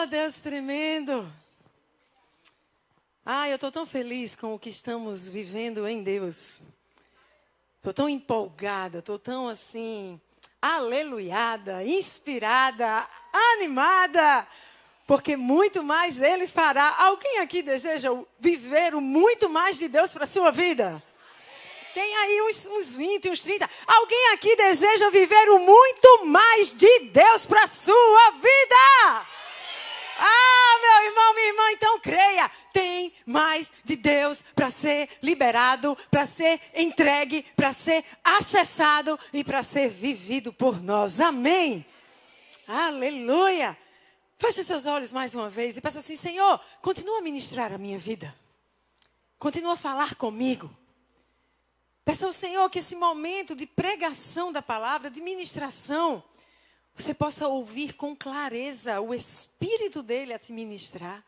Oh, Deus tremendo. Eu estou tão feliz com o que estamos vivendo em Deus. Estou tão empolgada, estou tão assim, aleluiada, inspirada, animada, porque muito mais Ele fará. Alguém aqui deseja viver o muito mais de Deus para a sua vida? Tem aí uns 20, uns 30. Alguém aqui deseja viver o muito mais de Deus para a sua vida? Meu irmão, minha irmã, então creia. Tem mais de Deus para ser liberado, para ser entregue, para ser acessado e para ser vivido por nós. Amém? Aleluia. Feche seus olhos mais uma vez e peça assim: Senhor, continua a ministrar a minha vida. Continua a falar comigo. Peça ao Senhor que esse momento de pregação da palavra, de ministração, você possa ouvir com clareza o Espírito dele a te ministrar,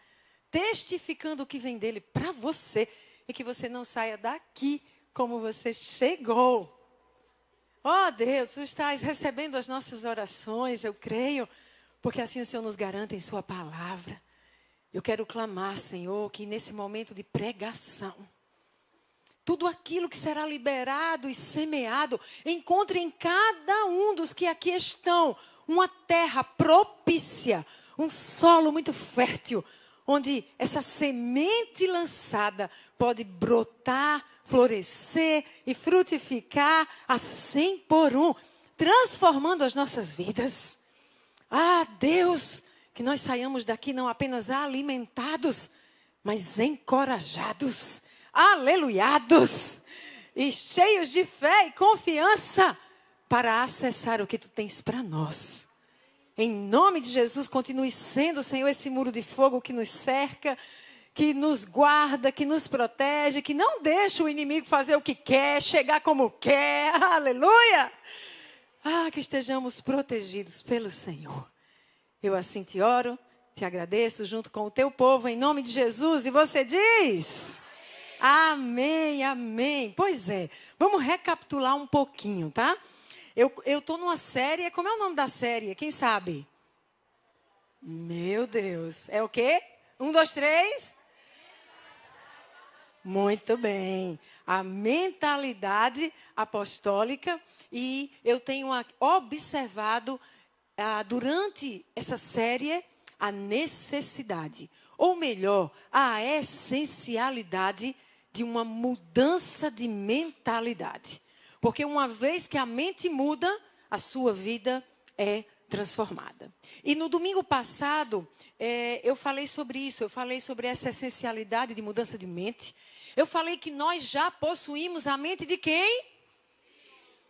testificando o que vem dele para você, e que você não saia daqui como você chegou. Oh Deus, tu estás recebendo as nossas orações, eu creio, porque assim o Senhor nos garante em sua palavra. Eu quero clamar, Senhor, que nesse momento de pregação, tudo aquilo que será liberado e semeado, encontre em cada um dos que aqui estão uma terra propícia, um solo muito fértil, onde essa semente lançada pode brotar, florescer e frutificar a 100 por 1, transformando as nossas vidas. Deus, que nós saiamos daqui não apenas alimentados, mas encorajados, aleluiados e cheios de fé e confiança para acessar o que tu tens para nós. Em nome de Jesus, continue sendo, Senhor, esse muro de fogo que nos cerca, que nos guarda, que nos protege, que não deixa o inimigo fazer o que quer, chegar como quer, aleluia! Que estejamos protegidos pelo Senhor. Eu assim te oro, te agradeço junto com o teu povo, em nome de Jesus, e você diz... Amém, amém. Pois é, vamos recapitular um pouquinho, tá? Eu estou numa série, como é o nome da série? Quem sabe? Meu Deus, é o quê? 1, 2, 3? Muito bem. A mentalidade apostólica, e eu tenho observado durante essa série a necessidade, ou melhor, a essencialidade de uma mudança de mentalidade. Porque uma vez que a mente muda, a sua vida é transformada. E no domingo passado, eu falei sobre isso. Eu falei sobre essa essencialidade de mudança de mente. Eu falei que nós já possuímos a mente de quem?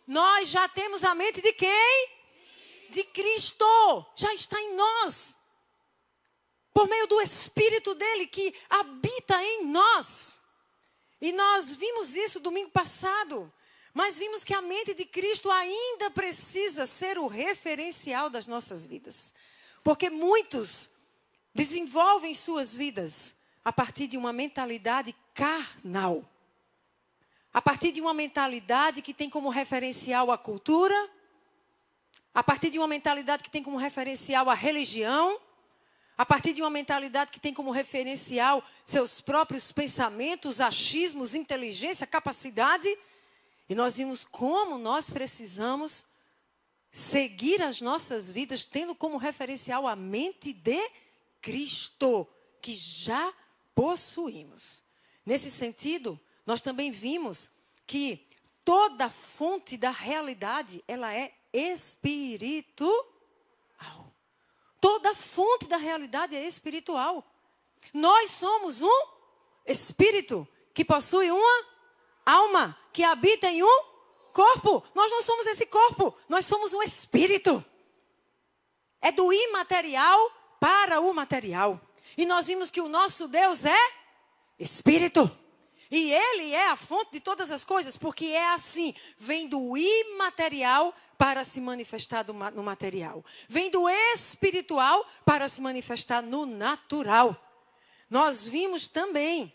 Nós já temos a mente de quem? De Cristo. Já está em nós. Por meio do Espírito dele que habita em nós. E nós vimos isso domingo passado. Mas vimos que a mente de Cristo ainda precisa ser o referencial das nossas vidas. Porque muitos desenvolvem suas vidas a partir de uma mentalidade carnal. A partir de uma mentalidade que tem como referencial a cultura. A partir de uma mentalidade que tem como referencial a religião. A partir de uma mentalidade que tem como referencial seus próprios pensamentos, achismos, inteligência, capacidade. E nós vimos como nós precisamos seguir as nossas vidas tendo como referencial a mente de Cristo, que já possuímos. Nesse sentido, nós também vimos que toda fonte da realidade, ela é espiritual. Toda fonte da realidade é espiritual. Nós somos um espírito que possui uma alma, que habita em um corpo. Nós não somos esse corpo, nós somos um espírito. É do imaterial para o material. E nós vimos que o nosso Deus é espírito. E ele é a fonte de todas as coisas, porque é assim, vem do imaterial para se manifestar no material. Vem do espiritual para se manifestar no natural. Nós vimos também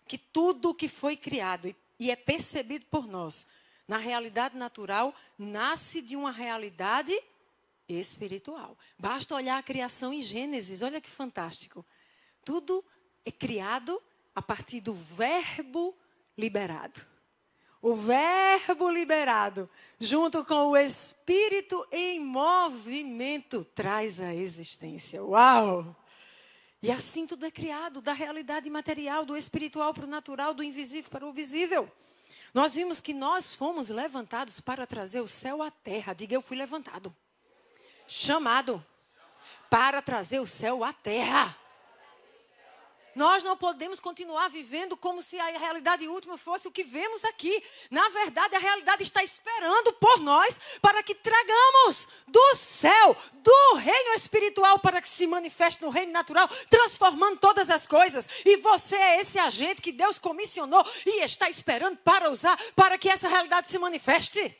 que tudo que foi criado e é percebido por nós na realidade natural, nasce de uma realidade espiritual. Basta olhar a criação em Gênesis, olha que fantástico. Tudo é criado a partir do verbo liberado. O verbo liberado, junto com o espírito em movimento, traz a existência. Uau! E assim tudo é criado, da realidade material, do espiritual para o natural, do invisível para o visível. Nós vimos que nós fomos levantados para trazer o céu à terra. Diga, eu fui levantado. Chamado para trazer o céu à terra. Nós não podemos continuar vivendo como se a realidade última fosse o que vemos aqui. Na verdade, a realidade está esperando por nós para que tragamos do céu, do reino espiritual, para que se manifeste no reino natural, transformando todas as coisas. E você é esse agente que Deus comissionou e está esperando para usar, para que essa realidade se manifeste.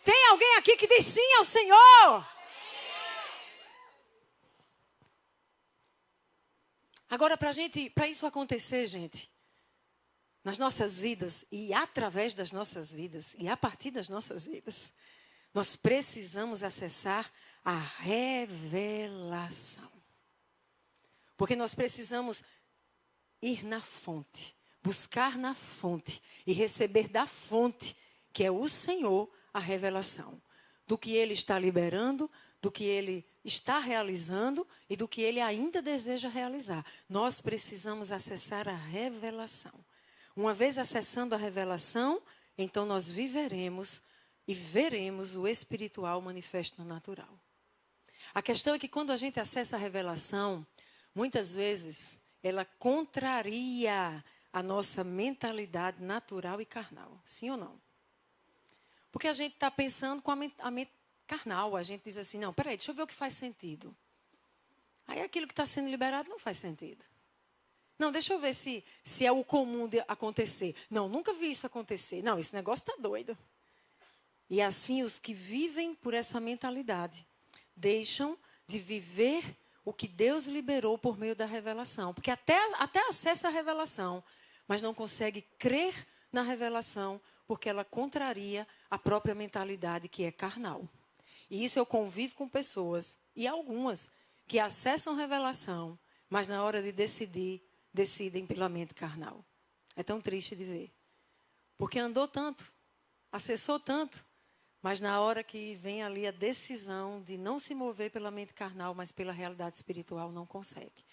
Tem alguém aqui que diz sim ao Senhor? Agora, para isso acontecer, gente, nas nossas vidas e através das nossas vidas e a partir das nossas vidas, nós precisamos acessar a revelação. Porque nós precisamos ir na fonte, buscar na fonte e receber da fonte, que é o Senhor, a revelação do que Ele está liberando, do que Ele está realizando e do que Ele ainda deseja realizar. Nós precisamos acessar a revelação. Uma vez acessando a revelação, então nós viveremos e veremos o espiritual manifesto no natural. A questão é que quando a gente acessa a revelação, muitas vezes ela contraria a nossa mentalidade natural e carnal. Sim ou não? Porque a gente está pensando com a mente carnal, a gente diz assim, não, peraí, deixa eu ver o que faz sentido. Aí aquilo que está sendo liberado não faz sentido. Não, deixa eu ver se é o comum de acontecer. Não, nunca vi isso acontecer. Não, esse negócio está doido. E assim os que vivem por essa mentalidade deixam de viver o que Deus liberou por meio da revelação. Porque até acessa a revelação, mas não consegue crer na revelação, porque ela contraria a própria mentalidade que é carnal. E isso eu convivo com pessoas, e algumas, que acessam revelação, mas na hora de decidir, decidem pela mente carnal. É tão triste de ver. Porque andou tanto, acessou tanto, mas na hora que vem ali a decisão de não se mover pela mente carnal, mas pela realidade espiritual, não consegue.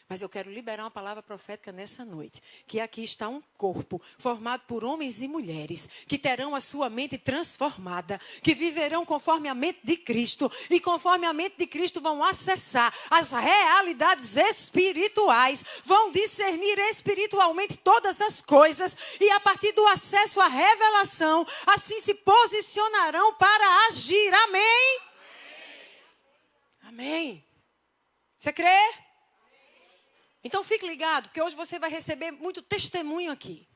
Mas eu quero liberar uma palavra profética nessa noite. Que aqui está um corpo formado por homens e mulheres que terão a sua mente transformada, que viverão conforme a mente de Cristo. E conforme a mente de Cristo vão acessar as realidades espirituais, vão discernir espiritualmente todas as coisas. E a partir do acesso à revelação, assim se posicionarão para agir. Amém? Amém. Você crê? Então fique ligado, porque hoje você vai receber muito testemunho aqui.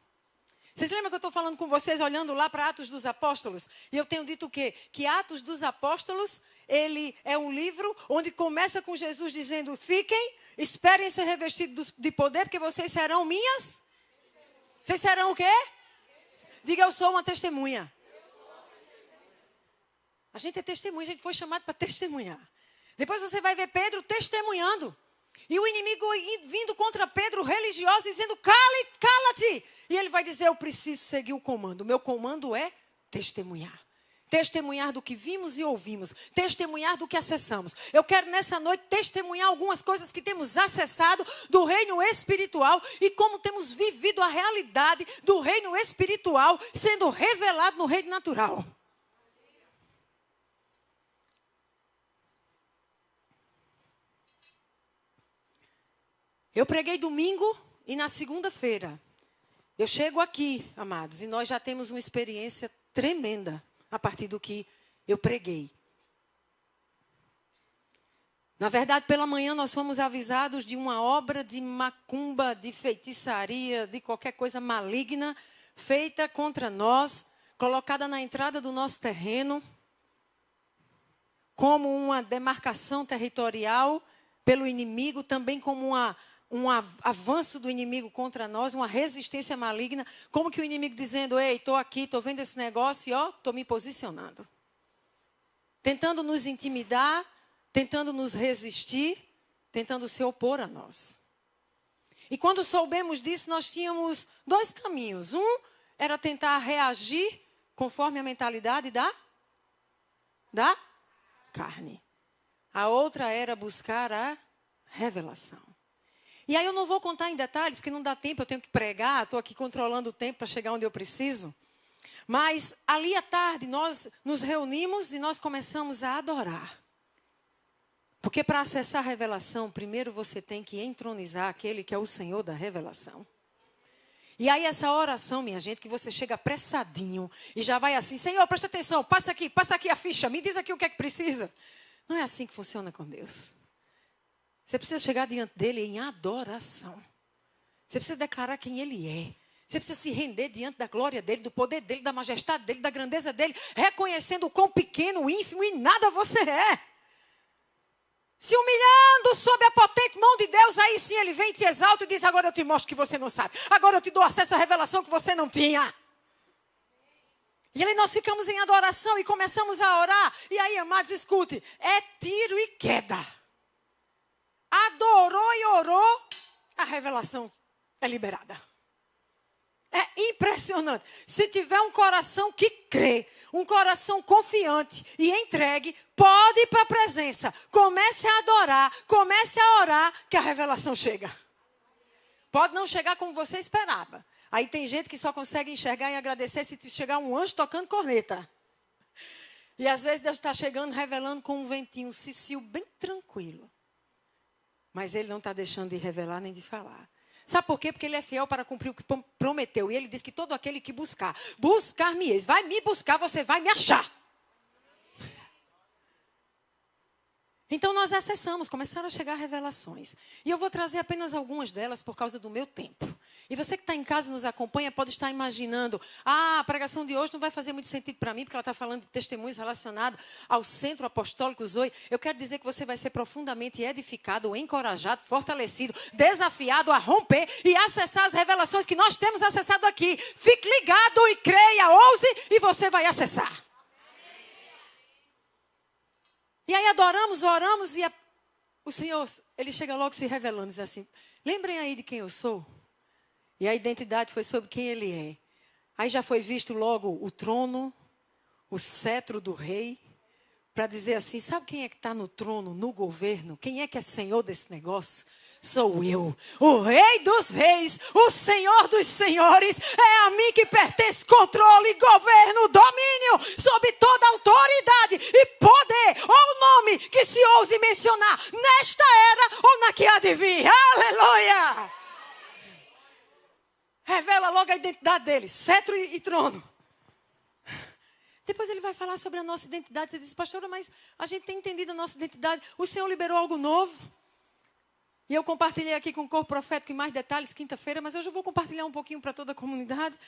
Vocês lembram que eu estou falando com vocês, olhando lá para Atos dos Apóstolos? E eu tenho dito o quê? Que Atos dos Apóstolos, ele é um livro onde começa com Jesus dizendo, fiquem, esperem ser revestidos de poder, porque vocês serão minhas. Vocês serão o quê? Diga, eu sou uma testemunha. A gente é testemunha, a gente foi chamado para testemunhar. Depois você vai ver Pedro testemunhando. E o inimigo vindo contra Pedro, religioso, e dizendo, cala-te. E ele vai dizer, eu preciso seguir o comando. O meu comando é testemunhar. Testemunhar do que vimos e ouvimos. Testemunhar do que acessamos. Eu quero nessa noite testemunhar algumas coisas que temos acessado do reino espiritual e como temos vivido a realidade do reino espiritual sendo revelado no reino natural. Eu preguei domingo e na segunda-feira eu chego aqui, amados, e nós já temos uma experiência tremenda a partir do que eu preguei. Na verdade, pela manhã nós fomos avisados de uma obra de macumba, de feitiçaria, de qualquer coisa maligna, feita contra nós, colocada na entrada do nosso terreno, como uma demarcação territorial pelo inimigo, também como um avanço do inimigo contra nós, uma resistência maligna, como que o inimigo dizendo, ei, estou aqui, estou vendo esse negócio e estou me posicionando. Tentando nos intimidar, tentando nos resistir, tentando se opor a nós. E quando soubemos disso, nós tínhamos 2 caminhos. Um era tentar reagir conforme a mentalidade da carne. A outra era buscar a revelação. E aí eu não vou contar em detalhes, porque não dá tempo, eu tenho que pregar, estou aqui controlando o tempo para chegar onde eu preciso. Mas ali à tarde nós nos reunimos e nós começamos a adorar. Porque para acessar a revelação, primeiro você tem que entronizar aquele que é o Senhor da revelação. E aí essa oração, minha gente, que você chega apressadinho e já vai assim, Senhor, presta atenção, passa aqui a ficha, me diz aqui o que é que precisa. Não é assim que funciona com Deus. Você precisa chegar diante dele em adoração. Você precisa declarar quem ele é. Você precisa se render diante da glória dele, do poder dele, da majestade dele, da grandeza dele, reconhecendo o quão pequeno, ínfimo e nada você é. Se humilhando sob a potente mão de Deus, aí sim ele vem e te exalta e diz, agora eu te mostro que você não sabe. Agora eu te dou acesso à revelação que você não tinha. E aí nós ficamos em adoração e começamos a orar. E aí, amados, escute, é tiro e queda. Adorou e orou, a revelação é liberada. É impressionante. Se tiver um coração que crê, um coração confiante e entregue, pode ir para a presença. Comece a adorar, comece a orar, que a revelação chega. Pode não chegar como você esperava. Aí tem gente que só consegue enxergar e agradecer se chegar um anjo tocando corneta. E às vezes Deus está chegando, revelando com um ventinho, um cicio bem tranquilo. Mas ele não está deixando de revelar nem de falar. Sabe por quê? Porque ele é fiel para cumprir o que prometeu. E ele diz que todo aquele que buscar-me-eis. Vai me buscar, você vai me achar. Então nós acessamos, começaram a chegar revelações. E eu vou trazer apenas algumas delas por causa do meu tempo. E você que está em casa e nos acompanha pode estar imaginando, a pregação de hoje não vai fazer muito sentido para mim, porque ela está falando de testemunhos relacionados ao Centro Apostólico Zoe. Eu quero dizer que você vai ser profundamente edificado, encorajado, fortalecido, desafiado a romper e acessar as revelações que nós temos acessado aqui. Fique ligado e creia, ouse e você vai acessar. E aí adoramos, oramos e o Senhor, ele chega logo se revelando, diz assim, lembrem aí de quem eu sou. E a identidade foi sobre quem ele é. Aí já foi visto logo o trono, o cetro do rei, para dizer assim, sabe quem é que está no trono, no governo? Quem é que é senhor desse negócio? Sou eu, o rei dos reis, o senhor dos senhores. É a mim que pertence controle, governo, domínio sobre toda autoridade e poder ou nome que se ouse mencionar nesta era ou na que há de vir. Aleluia! Revela logo a identidade dele, cetro e trono. Depois ele vai falar sobre a nossa identidade. Você diz, pastora, mas a gente tem entendido a nossa identidade. O Senhor liberou algo novo. E eu compartilhei aqui com o corpo profético em mais detalhes quinta-feira, mas hoje eu vou compartilhar um pouquinho para toda a comunidade.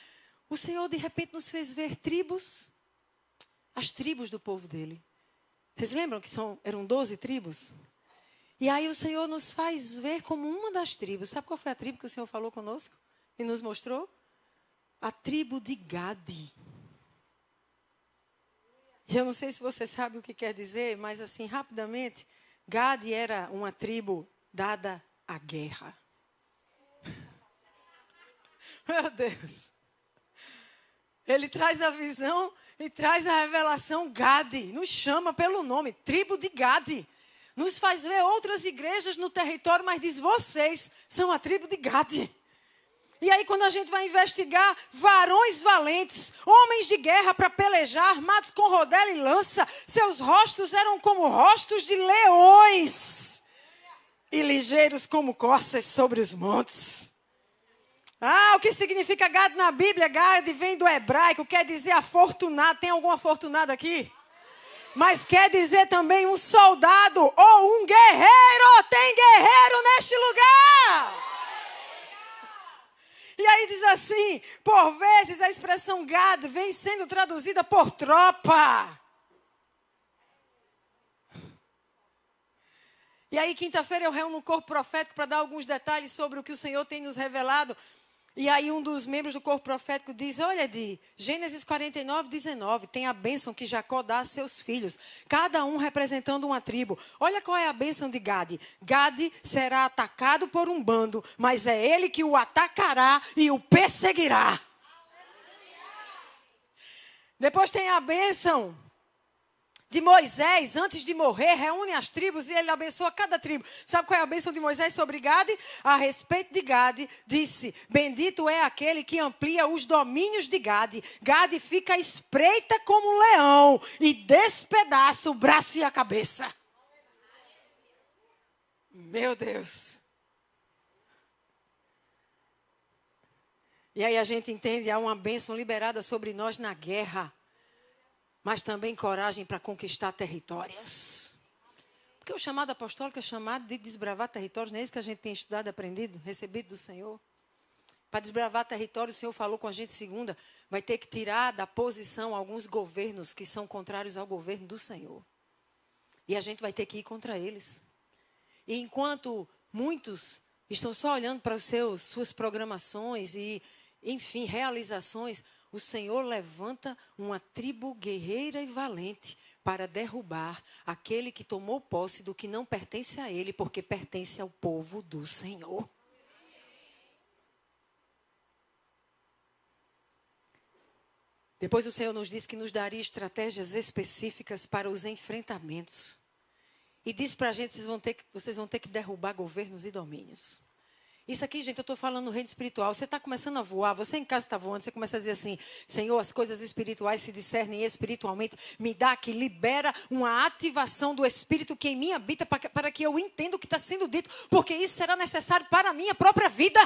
O Senhor, de repente, nos fez ver tribos, as tribos do povo dele. Vocês lembram que eram 12 tribos? E aí o Senhor nos faz ver como uma das tribos. Sabe qual foi a tribo que o Senhor falou conosco e nos mostrou? A tribo de Gade. E eu não sei se você sabe o que quer dizer, mas assim, rapidamente, Gade era uma tribo dada à guerra. Meu Deus. Ele traz a visão e traz a revelação Gade. Nos chama pelo nome, tribo de Gade. Nos faz ver outras igrejas no território, mas diz, vocês são a tribo de Gade. E aí quando a gente vai investigar, varões valentes, homens de guerra para pelejar, armados com rodela e lança, seus rostos eram como rostos de leões. E ligeiros como corças sobre os montes. O que significa Gade na Bíblia? Gade vem do hebraico, quer dizer afortunado. Tem algum afortunado aqui? Mas quer dizer também um soldado ou um guerreiro. Tem guerreiro neste lugar. E aí diz assim, por vezes a expressão Gade vem sendo traduzida por tropa. E aí, quinta-feira, eu reúno um corpo profético para dar alguns detalhes sobre o que o Senhor tem nos revelado. E aí um dos membros do corpo profético diz, olha, de Gênesis 49, 19, tem a bênção que Jacó dá a seus filhos, cada um representando uma tribo. Olha qual é a bênção de Gade. Gade será atacado por um bando, mas é ele que o atacará e o perseguirá. Depois tem a bênção de Moisés, antes de morrer, reúne as tribos e ele abençoa cada tribo. Sabe qual é a bênção de Moisés sobre Gade? A respeito de Gade, disse, bendito é aquele que amplia os domínios de Gade. Gade fica espreita como um leão e despedaça o braço e a cabeça. Meu Deus. E aí a gente entende, há uma bênção liberada sobre nós na guerra. Mas também coragem para conquistar territórios. Porque o chamado apostólico é chamado de desbravar territórios. Não é isso que a gente tem estudado, aprendido, recebido do Senhor? Para desbravar territórios, o Senhor falou com a gente segunda, vai ter que tirar da posição alguns governos que são contrários ao governo do Senhor. E a gente vai ter que ir contra eles. E enquanto muitos estão só olhando para os suas programações e, enfim, realizações, o Senhor levanta uma tribo guerreira e valente para derrubar aquele que tomou posse do que não pertence a ele, porque pertence ao povo do Senhor. Depois o Senhor nos disse que nos daria estratégias específicas para os enfrentamentos. E disse para a gente, vocês vão ter que derrubar governos e domínios. Isso aqui, gente, eu estou falando no reino espiritual. Você está começando a voar, você em casa está voando, você começa a dizer assim, Senhor, as coisas espirituais se discernem espiritualmente. Me dá que libera uma ativação do Espírito que em mim habita para que eu entenda o que está sendo dito. Porque isso será necessário para a minha própria vida.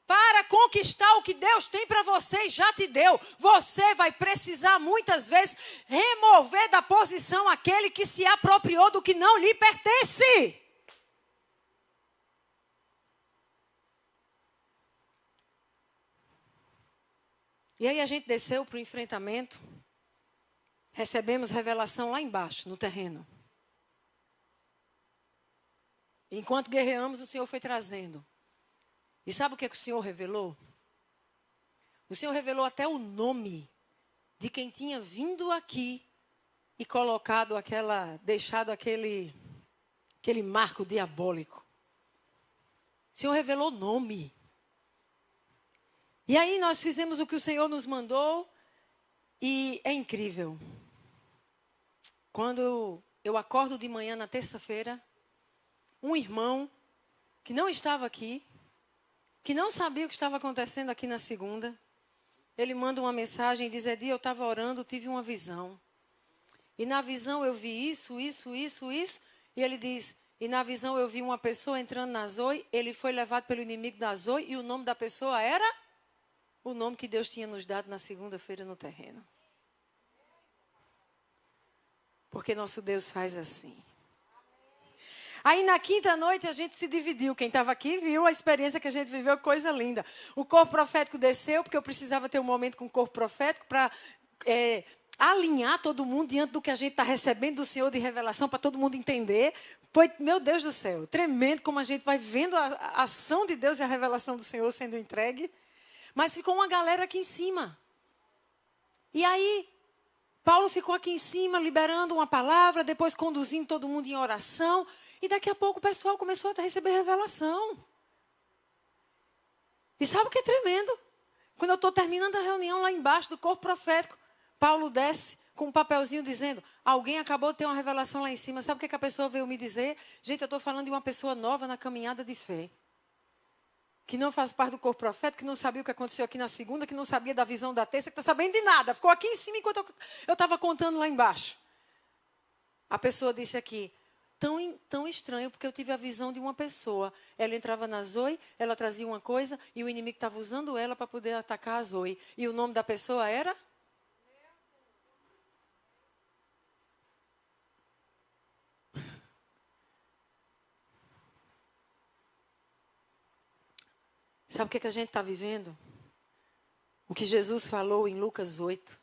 Para conquistar o que Deus tem para você e já te deu. Você vai precisar muitas vezes remover da posição aquele que se apropriou do que não lhe pertence. E aí a gente desceu para o enfrentamento, recebemos revelação lá embaixo, no terreno. Enquanto guerreamos, o Senhor foi trazendo. E sabe o que o Senhor revelou? O Senhor revelou até o nome de quem tinha vindo aqui e deixado aquele marco diabólico. O Senhor revelou o nome. E aí nós fizemos o que o Senhor nos mandou e é incrível. Quando eu acordo de manhã na terça-feira, um irmão que não estava aqui, que não sabia o que estava acontecendo aqui na segunda, ele manda uma mensagem e diz, Edi, eu estava orando, tive uma visão. E na visão eu vi isso. E ele diz, e na visão eu vi uma pessoa entrando na Zoe, ele foi levado pelo inimigo da Zoe e o nome da pessoa era o nome que Deus tinha nos dado na segunda-feira no terreno. Porque nosso Deus faz assim. Aí na quinta noite a gente se dividiu. Quem estava aqui viu a experiência que a gente viveu, coisa linda. O corpo profético desceu, porque eu precisava ter um momento com o corpo profético para alinhar todo mundo diante do que a gente está recebendo do Senhor de revelação, para todo mundo entender. Foi, meu Deus do céu, tremendo como a gente vai vendo a ação de Deus e a revelação do Senhor sendo entregue. Mas ficou uma galera aqui em cima. E aí, Paulo ficou aqui em cima, liberando uma palavra, depois conduzindo todo mundo em oração. E daqui a pouco o pessoal começou a receber revelação. E sabe o que é tremendo? Quando eu estou terminando a reunião lá embaixo do corpo profético, Paulo desce com um papelzinho dizendo, alguém acabou de ter uma revelação lá em cima. Sabe o que a pessoa veio me dizer? Gente, eu estou falando de uma pessoa nova na caminhada de fé. Que não faz parte do corpo profético, que não sabia o que aconteceu aqui na segunda, que não sabia da visão da terça, que está sabendo de nada. Ficou aqui em cima enquanto eu estava contando lá embaixo. A pessoa disse aqui, tão estranho, porque eu tive a visão de uma pessoa. Ela entrava na Zoe, ela trazia uma coisa, e o inimigo estava usando ela para poder atacar a Zoe. E o nome da pessoa era? Sabe o que a gente está vivendo? O que Jesus falou em Lucas 8,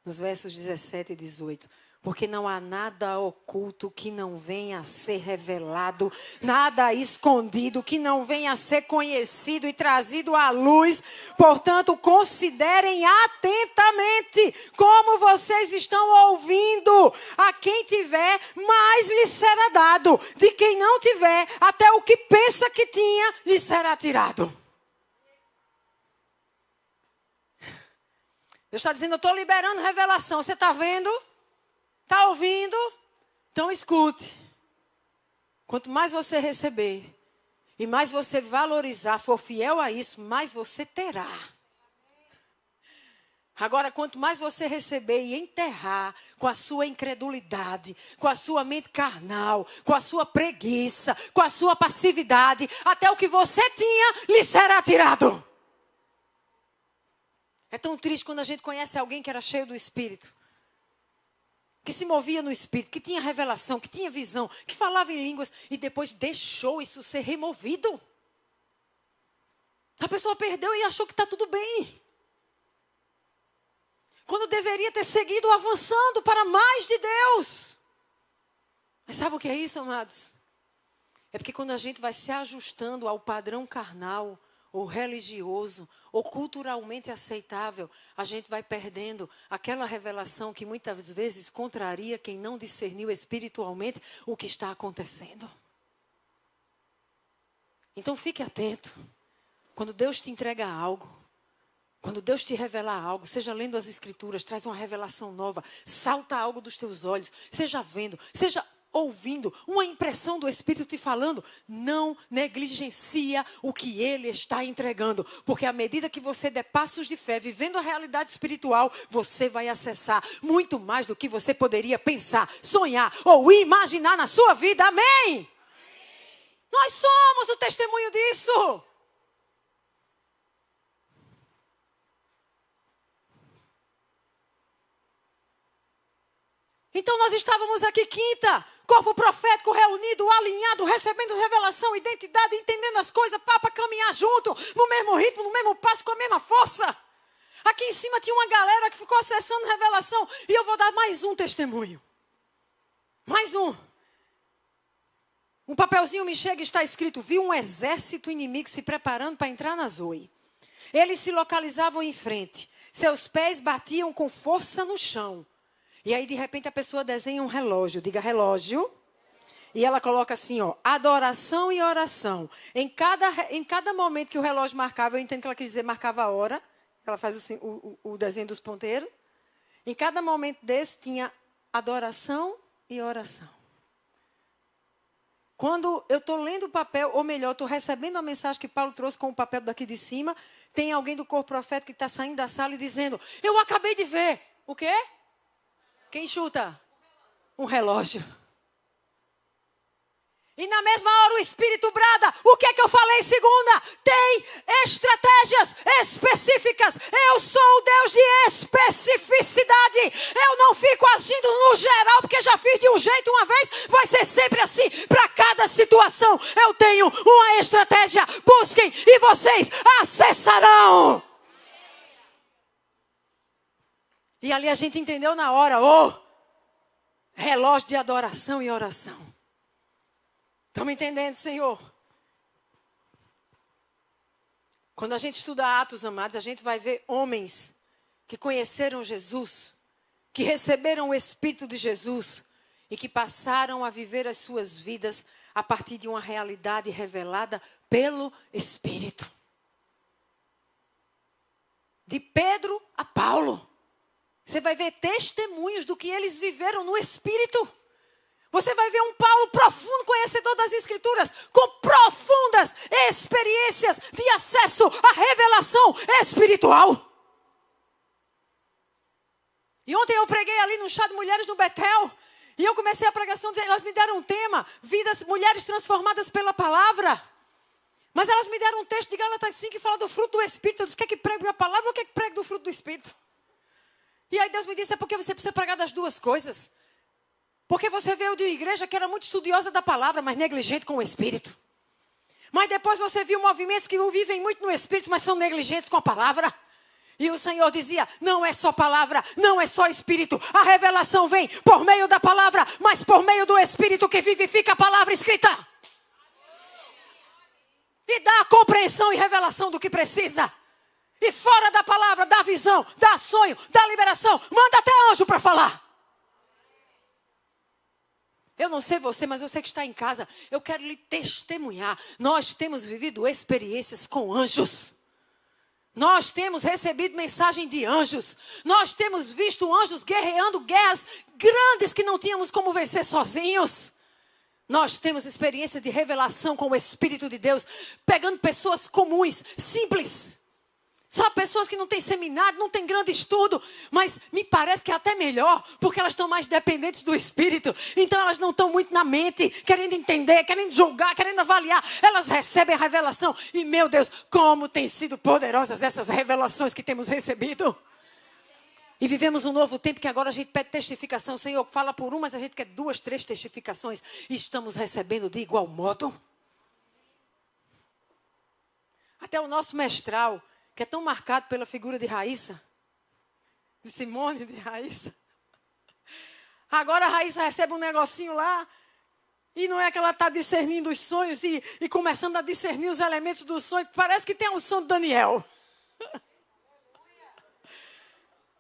nos versos 17 e 18. Porque não há nada oculto que não venha a ser revelado, nada escondido que não venha a ser conhecido e trazido à luz. Portanto, considerem atentamente como vocês estão ouvindo. A quem tiver, mais lhe será dado. De quem não tiver, até o que pensa que tinha, lhe será tirado. Deus está dizendo, eu estou liberando revelação. Você está vendo? Está ouvindo? Então escute. Quanto mais você receber e mais você valorizar, for fiel a isso, mais você terá. Agora, quanto mais você receber e enterrar com a sua incredulidade, com a sua mente carnal, com a sua preguiça, com a sua passividade, até o que você tinha lhe será tirado. É tão triste quando a gente conhece alguém que era cheio do Espírito, que se movia no Espírito, que tinha revelação, que tinha visão, que falava em línguas e depois deixou isso ser removido. A pessoa perdeu e achou que está tudo bem. Quando deveria ter seguido avançando para mais de Deus. Mas sabe o que é isso, amados? É porque quando a gente vai se ajustando ao padrão carnal, ou religioso, ou culturalmente aceitável, a gente vai perdendo aquela revelação que muitas vezes contraria quem não discerniu espiritualmente o que está acontecendo. Então fique atento. Quando Deus te entrega algo, quando Deus te revela algo, seja lendo as Escrituras, traz uma revelação nova, salta algo dos teus olhos, seja vendo, seja ouvindo, uma impressão do Espírito te falando, não negligencia o que Ele está entregando. Porque à medida que você der passos de fé, vivendo a realidade espiritual, você vai acessar muito mais do que você poderia pensar, sonhar ou imaginar na sua vida. Amém? Amém. Nós somos o testemunho disso. Então nós estávamos aqui quinta, corpo profético reunido, alinhado, recebendo revelação, identidade, entendendo as coisas, para caminhar junto, no mesmo ritmo, no mesmo passo, com a mesma força. Aqui em cima tinha uma galera que ficou acessando revelação e eu vou dar mais um testemunho. Mais um. Um papelzinho me chega e está escrito, vi um exército inimigo se preparando para entrar na Zoe. Eles se localizavam em frente, seus pés batiam com força no chão. E aí, de repente, a pessoa desenha um relógio. Diga relógio. E ela coloca assim, ó, adoração e oração. Em cada momento que o relógio marcava, eu entendo que ela quis dizer marcava a hora. Ela faz o desenho dos ponteiros. Em cada momento desse, tinha adoração e oração. Quando eu estou lendo o papel, ou melhor, estou recebendo a mensagem que Paulo trouxe com o papel daqui de cima, tem alguém do corpo profético que está saindo da sala e dizendo, eu acabei de ver. O quê? Quem chuta? Um relógio. E na mesma hora o Espírito brada. O que é que eu falei segunda? Tem estratégias específicas. Eu sou o Deus de especificidade. Eu não fico agindo no geral, porque já fiz de um jeito uma vez. Vai ser sempre assim. Para cada situação eu tenho uma estratégia. Busquem e vocês acessarão. E ali a gente entendeu na hora, relógio de adoração e oração. Estamos entendendo, Senhor? Quando a gente estuda Atos, amados, a gente vai ver homens que conheceram Jesus, que receberam o Espírito de Jesus e que passaram a viver as suas vidas a partir de uma realidade revelada pelo Espírito. De Pedro a Paulo. Você vai ver testemunhos do que eles viveram no Espírito. Você vai ver um Paulo profundo conhecedor das Escrituras, com profundas experiências de acesso à revelação espiritual. E ontem eu preguei ali no chá de mulheres no Betel, e eu comecei a pregação, elas me deram um tema, vidas, mulheres transformadas pela palavra. Mas elas me deram um texto de Gálatas 5 que fala do fruto do Espírito. Eu disse, quer que pregue a palavra ou quer que pregue do fruto do Espírito? E aí Deus me disse, é porque você precisa pregar das duas coisas. Porque você veio de uma igreja que era muito estudiosa da palavra, mas negligente com o Espírito. Mas depois você viu movimentos que vivem muito no Espírito, mas são negligentes com a palavra. E o Senhor dizia, não é só palavra, não é só Espírito. A revelação vem por meio da palavra, mas por meio do Espírito que vivifica a palavra escrita. E dá a compreensão e revelação do que precisa. E fora da palavra, dá visão, dá sonho, dá liberação. Manda até anjo para falar. Eu não sei você, mas você que está em casa, eu quero lhe testemunhar. Nós temos vivido experiências com anjos. Nós temos recebido mensagem de anjos. Nós temos visto anjos guerreando guerras grandes que não tínhamos como vencer sozinhos. Nós temos experiência de revelação com o Espírito de Deus, pegando pessoas comuns, simples. Sabe, pessoas que não têm seminário, não têm grande estudo, mas me parece que é até melhor, porque elas estão mais dependentes do Espírito. Então elas não estão muito na mente, querendo entender, querendo julgar, querendo avaliar. Elas recebem a revelação. E, meu Deus, como têm sido poderosas essas revelações que temos recebido. E vivemos um novo tempo que agora a gente pede testificação. O Senhor fala por mas a gente quer 2, 3 testificações. E estamos recebendo de igual modo. Até o nosso mestral, que é tão marcado pela figura de Raíssa, de Simone, de Raíssa. Agora a Raíssa recebe um negocinho lá, e não é que ela está discernindo os sonhos e começando a discernir os elementos do sonho. Parece que tem a unção de Daniel.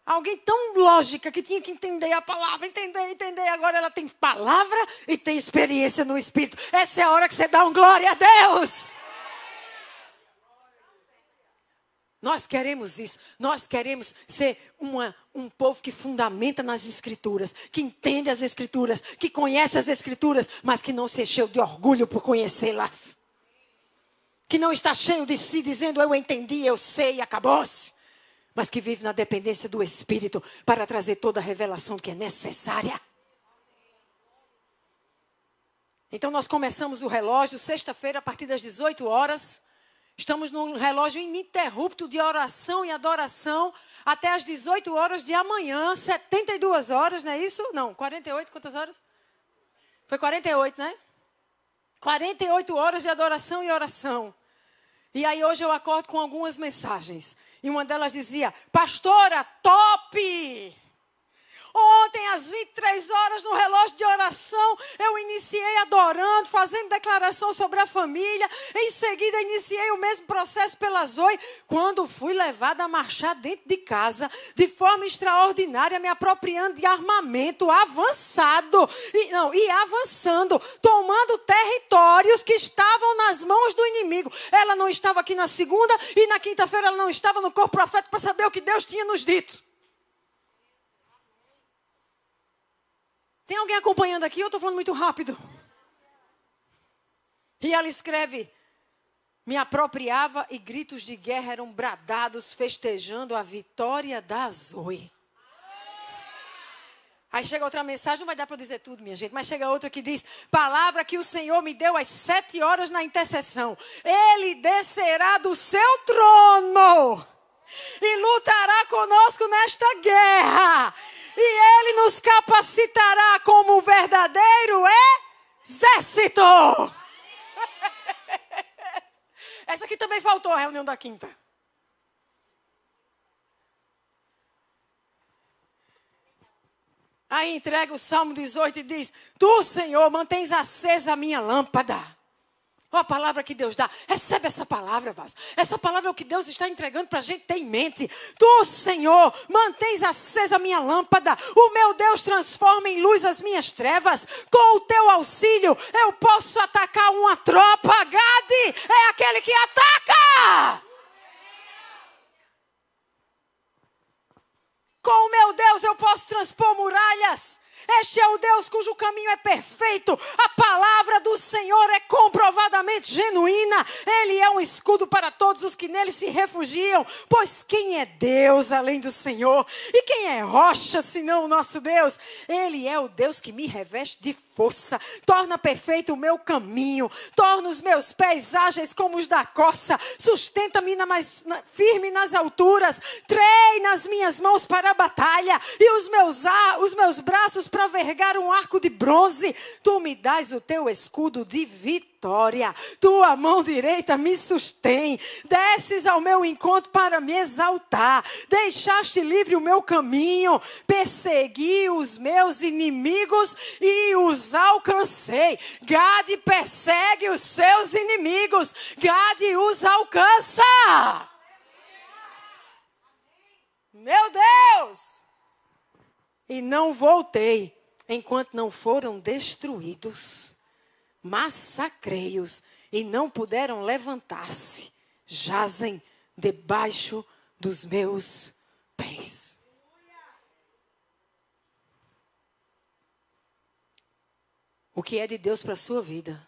Alguém tão lógica que tinha que entender a palavra, entender. Agora ela tem palavra e tem experiência no Espírito. Essa é a hora que você dá um glória a Deus. Nós queremos isso. Nós queremos ser um povo que fundamenta nas Escrituras, que entende as Escrituras, que conhece as Escrituras, mas que não se encheu de orgulho por conhecê-las. Que não está cheio de si, dizendo, eu entendi, eu sei, acabou-se. Mas que vive na dependência do Espírito para trazer toda a revelação que é necessária. Então nós começamos o relógio, sexta-feira, a partir das 18 horas. Estamos num relógio ininterrupto de oração e adoração até as 18 horas de amanhã, 72 horas, não é isso? Não, 48, quantas horas? Foi 48, né? 48 horas de adoração e oração. E aí hoje eu acordo com algumas mensagens. E uma delas dizia, pastora, top! Ontem, às 23 horas, no relógio de oração, eu iniciei adorando, fazendo declaração sobre a família. Em seguida, iniciei o mesmo processo pela Zoe. Quando fui levada a marchar dentro de casa, de forma extraordinária, me apropriando de armamento avançado. E avançando, tomando territórios que estavam nas mãos do inimigo. Ela não estava aqui na segunda e na quinta-feira ela não estava no corpo profético para saber o que Deus tinha nos dito. Tem alguém acompanhando aqui? Eu estou falando muito rápido. E ela escreve, me apropriava e gritos de guerra eram bradados, festejando a vitória da Zoe. Aí chega outra mensagem, não vai dar para eu dizer tudo, minha gente, mas chega outra que diz, palavra que o Senhor me deu às 7 horas na intercessão. Ele descerá do seu trono e lutará conosco nesta guerra. E Ele nos capacitará como um verdadeiro exército. Essa aqui também faltou a reunião da quinta. Aí entrega o Salmo 18 e diz, tu, Senhor, mantens acesa a minha lâmpada. Olha a palavra que Deus dá. Recebe essa palavra, Vasco. Essa palavra é o que Deus está entregando para a gente ter em mente. Tu, Senhor, mantens acesa a minha lâmpada. O meu Deus transforma em luz as minhas trevas. Com o teu auxílio, eu posso atacar uma tropa. Gade é aquele que ataca. Com o meu Deus, eu posso transpor muralhas. Este é o Deus cujo caminho é perfeito. A palavra do Senhor é comprovadamente genuína. Ele é um escudo para todos os que nele se refugiam. Pois quem é Deus além do Senhor? E quem é rocha senão o nosso Deus? Ele é o Deus que me reveste de força. Torna perfeito o meu caminho. Torna os meus pés ágeis como os da corça. Sustenta-me firme nas alturas. Treina as minhas mãos para a batalha. E os meus braços para vergar um arco de bronze. Tu me dás o teu escudo de vitória. Tua mão direita me sustém. Desces ao meu encontro para me exaltar. Deixaste livre o meu caminho. Persegui os meus inimigos e os alcancei. Gade persegue os seus inimigos. Gade os alcança. Meu Deus! E não voltei enquanto não foram destruídos. Massacrei-os e não puderam levantar-se. Jazem debaixo dos meus pés. O que é de Deus para a sua vida?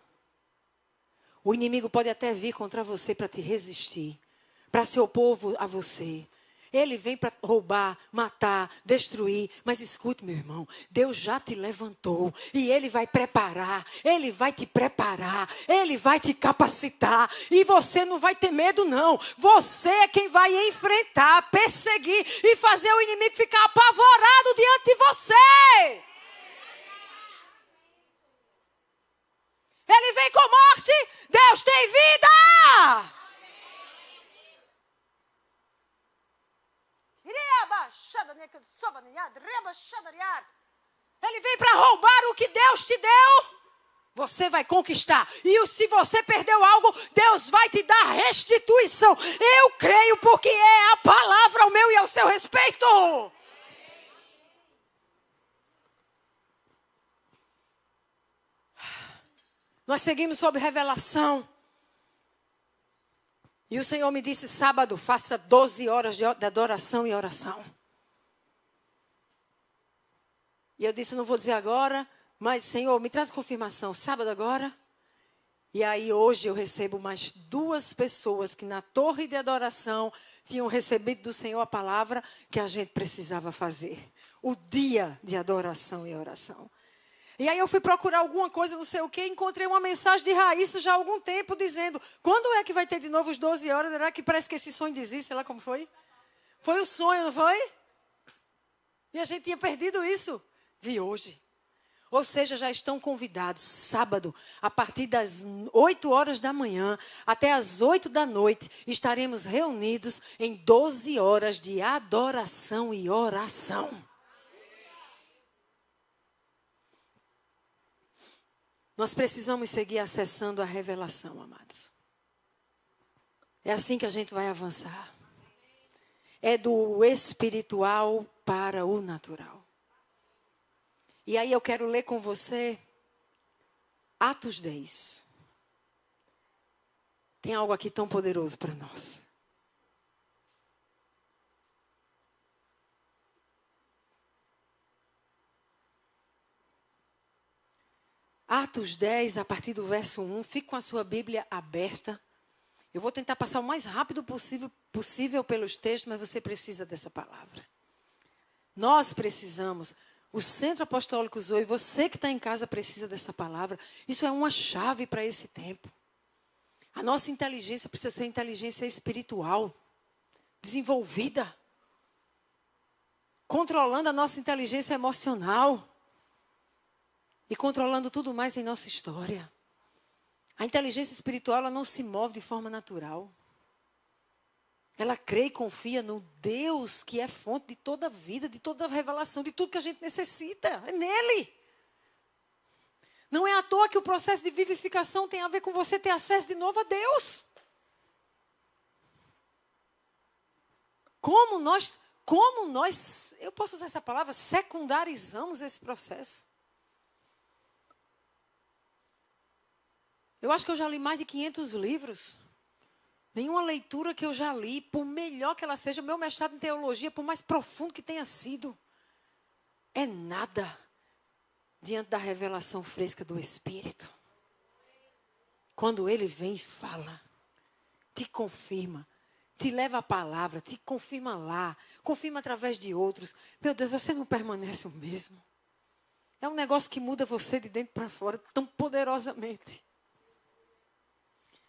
O inimigo pode até vir contra você para te resistir, para se opor a você. Ele vem para roubar, matar, destruir. Mas escute, meu irmão, Deus já te levantou. E Ele vai preparar. Ele vai te preparar. Ele vai te capacitar. E você não vai ter medo, não. Você é quem vai enfrentar, perseguir e fazer o inimigo ficar apavorado diante de você. Ele vem com morte. Deus tem vida. Ele vem para roubar o que Deus te deu. Você vai conquistar. E se você perdeu algo, Deus vai te dar restituição. Eu creio porque é a palavra ao meu e ao seu respeito. Nós seguimos sob revelação. E o Senhor me disse, sábado, faça 12 horas de adoração e oração. E eu disse, não vou dizer agora, mas Senhor, me traz confirmação, sábado agora. E aí hoje eu recebo mais 2 pessoas que na torre de adoração tinham recebido do Senhor a palavra que a gente precisava fazer. O dia de adoração e oração. E aí eu fui procurar alguma coisa, não sei o quê, encontrei uma mensagem de Raíssa já há algum tempo dizendo, quando é que vai ter de novo os 12 horas? Era que parece que esse sonho desiste, sei lá como foi. Foi o sonho, não foi? E a gente tinha perdido isso. Vi hoje. Ou seja, já estão convidados, sábado, a partir das 8 horas da manhã até as 8 da noite, estaremos reunidos em 12 horas de adoração e oração. Nós precisamos seguir acessando a revelação, amados. É assim que a gente vai avançar. É do espiritual para o natural. E aí eu quero ler com você Atos 10. Tem algo aqui tão poderoso para nós. Atos 10, a partir do verso 1. Fique com a sua Bíblia aberta. Eu vou tentar passar o mais rápido possível pelos textos, mas você precisa dessa palavra. Nós precisamos. O Centro Apostólico Zoe, você que está em casa precisa dessa palavra. Isso é uma chave para esse tempo. A nossa inteligência precisa ser inteligência espiritual, desenvolvida. Controlando a nossa inteligência emocional. E controlando tudo mais em nossa história. A inteligência espiritual, ela não se move de forma natural. Ela crê e confia no Deus que é fonte de toda a vida, de toda a revelação, de tudo que a gente necessita. É nele. Não é à toa que o processo de vivificação tem a ver com você ter acesso de novo a Deus. Como nós, eu posso usar essa palavra, secundarizamos esse processo. Eu acho que eu já li mais de 500 livros. Nenhuma leitura que eu já li, por melhor que ela seja, meu mestrado em teologia, por mais profundo que tenha sido, é nada diante da revelação fresca do Espírito. Quando Ele vem e fala, te confirma, te leva a palavra, te confirma lá, confirma através de outros. Meu Deus, você não permanece o mesmo. É um negócio que muda você de dentro para fora tão poderosamente.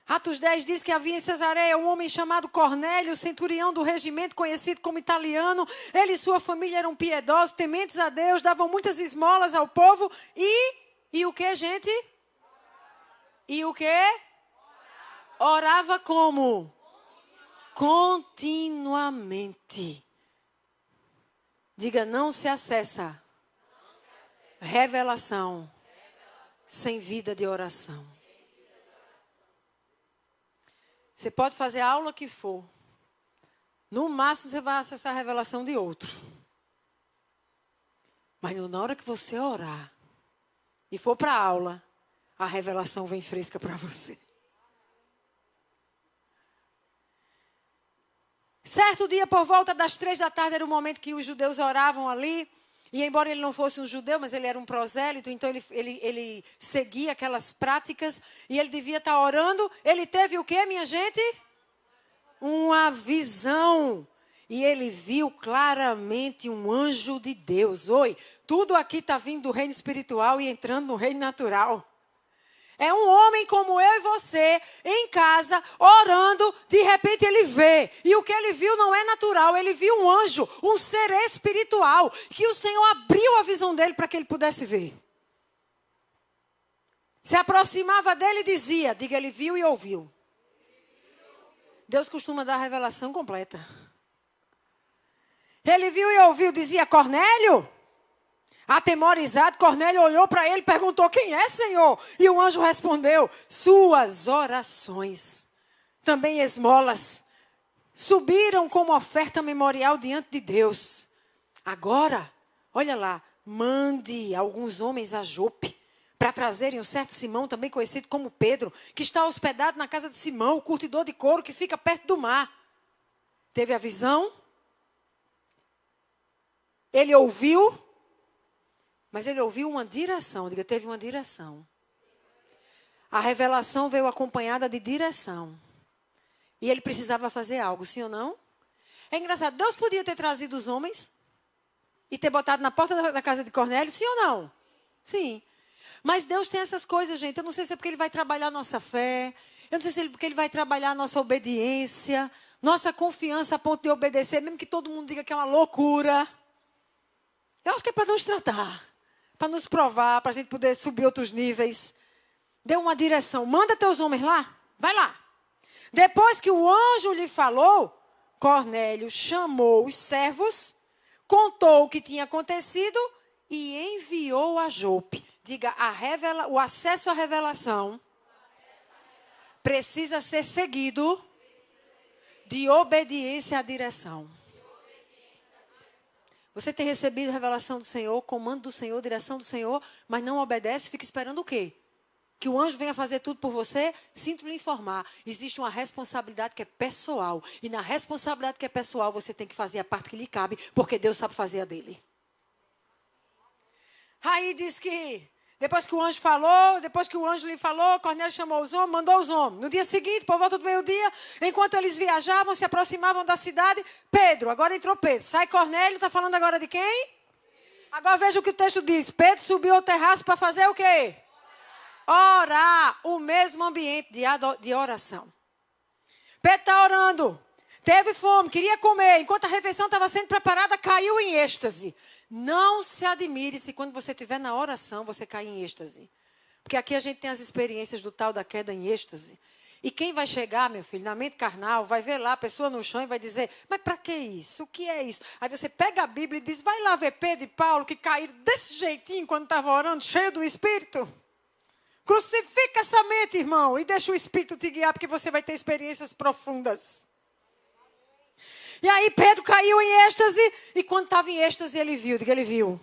Atos 10 diz que havia em Cesareia um homem chamado Cornélio, centurião do regimento, conhecido como italiano. Ele e sua família eram piedosos, tementes a Deus, davam muitas esmolas ao povo. E o que, gente? E o que? Orava como? Continuamente. Diga, não se acessa revelação sem vida de oração. Você pode fazer a aula que for. No máximo você vai acessar a revelação de outro. Mas na hora que você orar e for para a aula, a revelação vem fresca para você. Certo dia, por volta das 3 da tarde, era o momento que os judeus oravam ali. E embora ele não fosse um judeu, mas ele era um prosélito, então ele seguia aquelas práticas. E ele devia estar orando. Ele teve o quê, minha gente? Uma visão. E ele viu claramente um anjo de Deus. Oi, tudo aqui está vindo do reino espiritual e entrando no reino natural. É um homem como eu e você, em casa, orando, de repente ele vê. E o que ele viu não é natural, ele viu um anjo, um ser espiritual, que o Senhor abriu a visão dele para que ele pudesse ver. Se aproximava dele e dizia, diga, ele viu e ouviu. Deus costuma dar a revelação completa. Ele viu e ouviu, dizia, Cornélio? Atemorizado, Cornélio olhou para ele e perguntou, quem é, Senhor? E o anjo respondeu, suas orações, também esmolas, subiram como oferta memorial diante de Deus. Agora, olha lá, mande alguns homens a Jope, para trazerem um certo Simão, também conhecido como Pedro, que está hospedado na casa de Simão, o curtidor de couro que fica perto do mar. Teve a visão, ele ouviu, mas ele ouviu uma direção. Diga, teve uma direção. A revelação veio acompanhada de direção. E ele precisava fazer algo, sim ou não? É engraçado, Deus podia ter trazido os homens e ter botado na porta da casa de Cornélio, sim ou não? Sim. Mas Deus tem essas coisas, gente. Eu não sei se é porque Ele vai trabalhar a nossa fé. Eu não sei se é porque Ele vai trabalhar a nossa obediência. Nossa confiança a ponto de obedecer, mesmo que todo mundo diga que é uma loucura. Eu acho que é para nos tratar. Para nos provar, para a gente poder subir outros níveis. Deu uma direção. Manda teus homens lá. Vai lá. Depois que o anjo lhe falou, Cornélio chamou os servos, contou o que tinha acontecido e enviou a Jope. Diga, o acesso à revelação precisa ser seguido de obediência à direção. Você tem recebido a revelação do Senhor, comando do Senhor, direção do Senhor, mas não obedece, fica esperando o quê? Que o anjo venha fazer tudo por você? Sinto lhe informar. Existe uma responsabilidade que é pessoal. E na responsabilidade que é pessoal, você tem que fazer a parte que lhe cabe, porque Deus sabe fazer a dele. Aí diz que, depois que o anjo lhe falou, Cornélio chamou os homens, mandou os homens. No dia seguinte, por volta do meio-dia, enquanto eles viajavam, se aproximavam da cidade, Pedro, agora entrou Pedro. Sai Cornélio, está falando agora de quem? Agora veja o que o texto diz. Pedro subiu ao terraço para fazer o quê? Orar. O mesmo ambiente de oração. Pedro está orando. Teve fome, queria comer. Enquanto a refeição estava sendo preparada, caiu em êxtase. Não se admire se quando você estiver na oração, você cair em êxtase. Porque aqui a gente tem as experiências do tal da queda em êxtase. E quem vai chegar, meu filho, na mente carnal, vai ver lá a pessoa no chão e vai dizer, mas para que isso? O que é isso? Aí você pega a Bíblia e diz, vai lá ver Pedro e Paulo que caíram desse jeitinho quando estavam orando, cheio do Espírito. Crucifica essa mente, irmão, e deixa o Espírito te guiar, porque você vai ter experiências profundas. E aí Pedro caiu em êxtase, e quando estava em êxtase ele viu, diga, ele viu.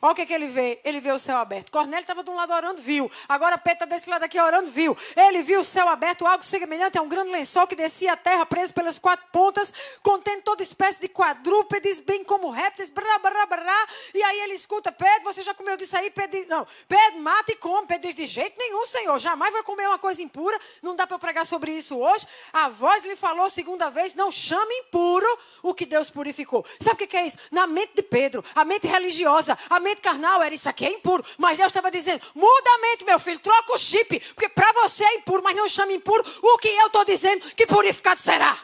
Olha o que ele vê, ele vê o céu aberto. Cornélio estava de um lado orando, viu. Agora Pedro está desse lado aqui orando, viu. Ele viu o céu aberto, algo semelhante a um grande lençol que descia à terra, preso pelas 4 pontas, contendo toda espécie de quadrúpedes, bem como répteis, brá, brá, brá. E aí ele escuta, Pedro, você já comeu disso aí? Pedro diz, não, Pedro, mata e come. Pedro diz, de jeito nenhum, Senhor, jamais vai comer uma coisa impura, não dá para eu pregar sobre isso hoje. A voz lhe falou segunda vez, não chame impuro o que Deus purificou. Sabe o que é isso? Na mente de Pedro, a mente religiosa, a mente mente carnal era isso aqui é impuro. Mas Deus estava dizendo, muda a mente, meu filho, troca o chip. Porque para você é impuro, mas não chama impuro o que eu estou dizendo que purificado será.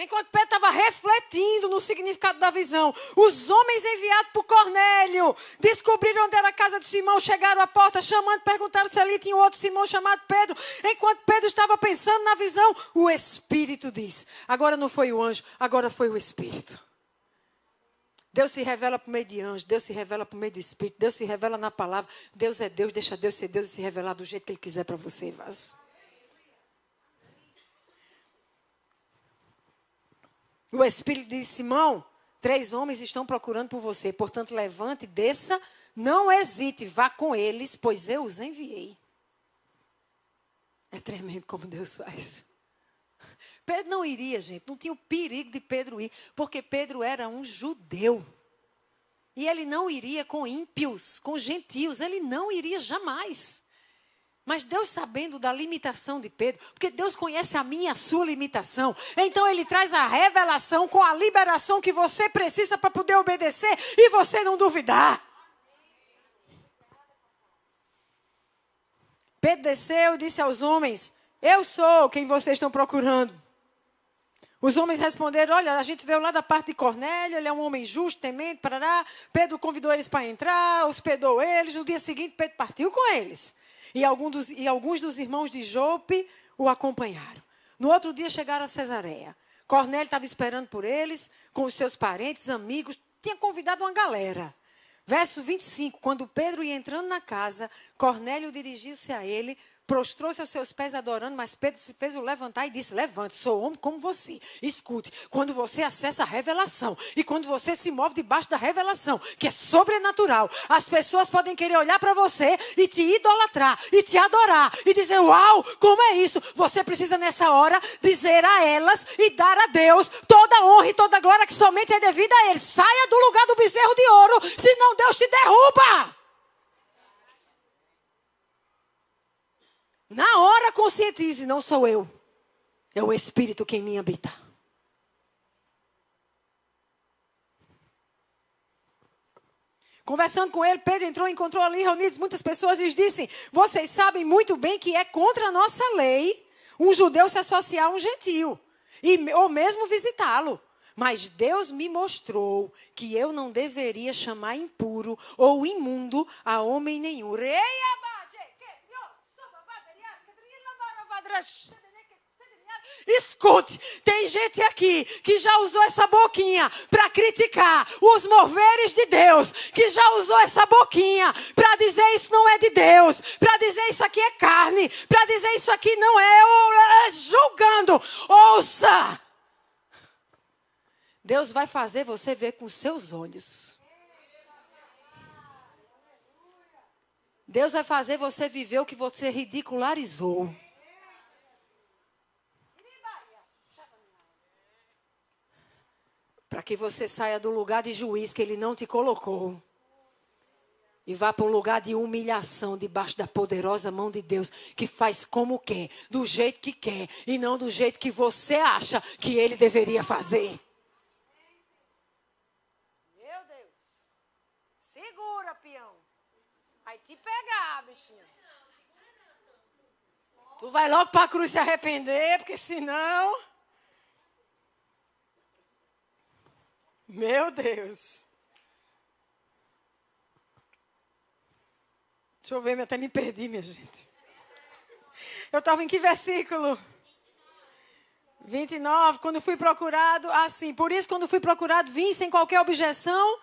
Enquanto Pedro estava refletindo no significado da visão, os homens enviados por Cornélio descobriram onde era a casa de Simão, chegaram à porta chamando, perguntaram se ali tinha outro Simão chamado Pedro. Enquanto Pedro estava pensando na visão, o Espírito diz, agora não foi o anjo, agora foi o Espírito. Deus se revela por meio de anjo, Deus se revela por meio do Espírito, Deus se revela na palavra. Deus é Deus, deixa Deus ser Deus e se revelar do jeito que Ele quiser para você, vaso. O Espírito disse, Simão, 3 homens estão procurando por você. Portanto, levante, desça, não hesite, vá com eles, pois eu os enviei. É tremendo como Deus faz. Pedro não iria, gente. Não tinha o perigo de Pedro ir. Porque Pedro era um judeu. E ele não iria com ímpios, com gentios. Ele não iria jamais. Mas Deus, sabendo da limitação de Pedro, porque Deus conhece a minha e a sua limitação, então Ele traz a revelação com a liberação que você precisa para poder obedecer e você não duvidar. Pedro desceu e disse aos homens, eu sou quem vocês estão procurando. Os homens responderam, olha, a gente veio lá da parte de Cornélio, ele é um homem justo, temente, parará. Pedro convidou eles para entrar, hospedou eles, no dia seguinte Pedro partiu com eles. E alguns dos irmãos de Jope o acompanharam. No outro dia chegaram a Cesareia. Cornélio estava esperando por eles, com os seus parentes, amigos. Tinha convidado uma galera. Verso 25. Quando Pedro ia entrando na casa, Cornélio dirigiu-se a ele, prostrou-se aos seus pés adorando, mas Pedro se fez o levantar e disse, levante, sou homem como você. Escute, quando você acessa a revelação e quando você se move debaixo da revelação, que é sobrenatural, as pessoas podem querer olhar para você e te idolatrar, e te adorar, e dizer, uau, como é isso? Você precisa nessa hora dizer a elas e dar a Deus toda a honra e toda a glória que somente é devida a Ele. Saia do lugar do bezerro de ouro, senão Deus te derruba. Na hora conscientize, não sou eu. É o Espírito que em mim habita. Conversando com ele, Pedro entrou e encontrou ali reunidos muitas pessoas e lhes disse, vocês sabem muito bem que é contra a nossa lei um judeu se associar a um gentio, ou mesmo visitá-lo. Mas Deus me mostrou que eu não deveria chamar impuro ou imundo a homem nenhum. Escute, tem gente aqui que já usou essa boquinha para criticar os moveres de Deus, que já usou essa boquinha para dizer isso não é de Deus, para dizer isso aqui é carne, para dizer isso aqui não é julgando. Ouça! Deus vai fazer você ver com os seus olhos. Deus vai fazer você viver o que você ridicularizou. Para que você saia do lugar de juiz que Ele não te colocou. E vá para um lugar de humilhação debaixo da poderosa mão de Deus. Que faz como quer, do jeito que quer. E não do jeito que você acha que Ele deveria fazer. Meu Deus. Segura, peão. Vai te pegar, bichinho. Tu vai logo para a cruz se arrepender, porque senão... Meu Deus. Deixa eu ver, eu até me perdi, minha gente. Eu estava em que versículo? 29, quando fui procurado, assim, por isso quando fui procurado, vim sem qualquer objeção.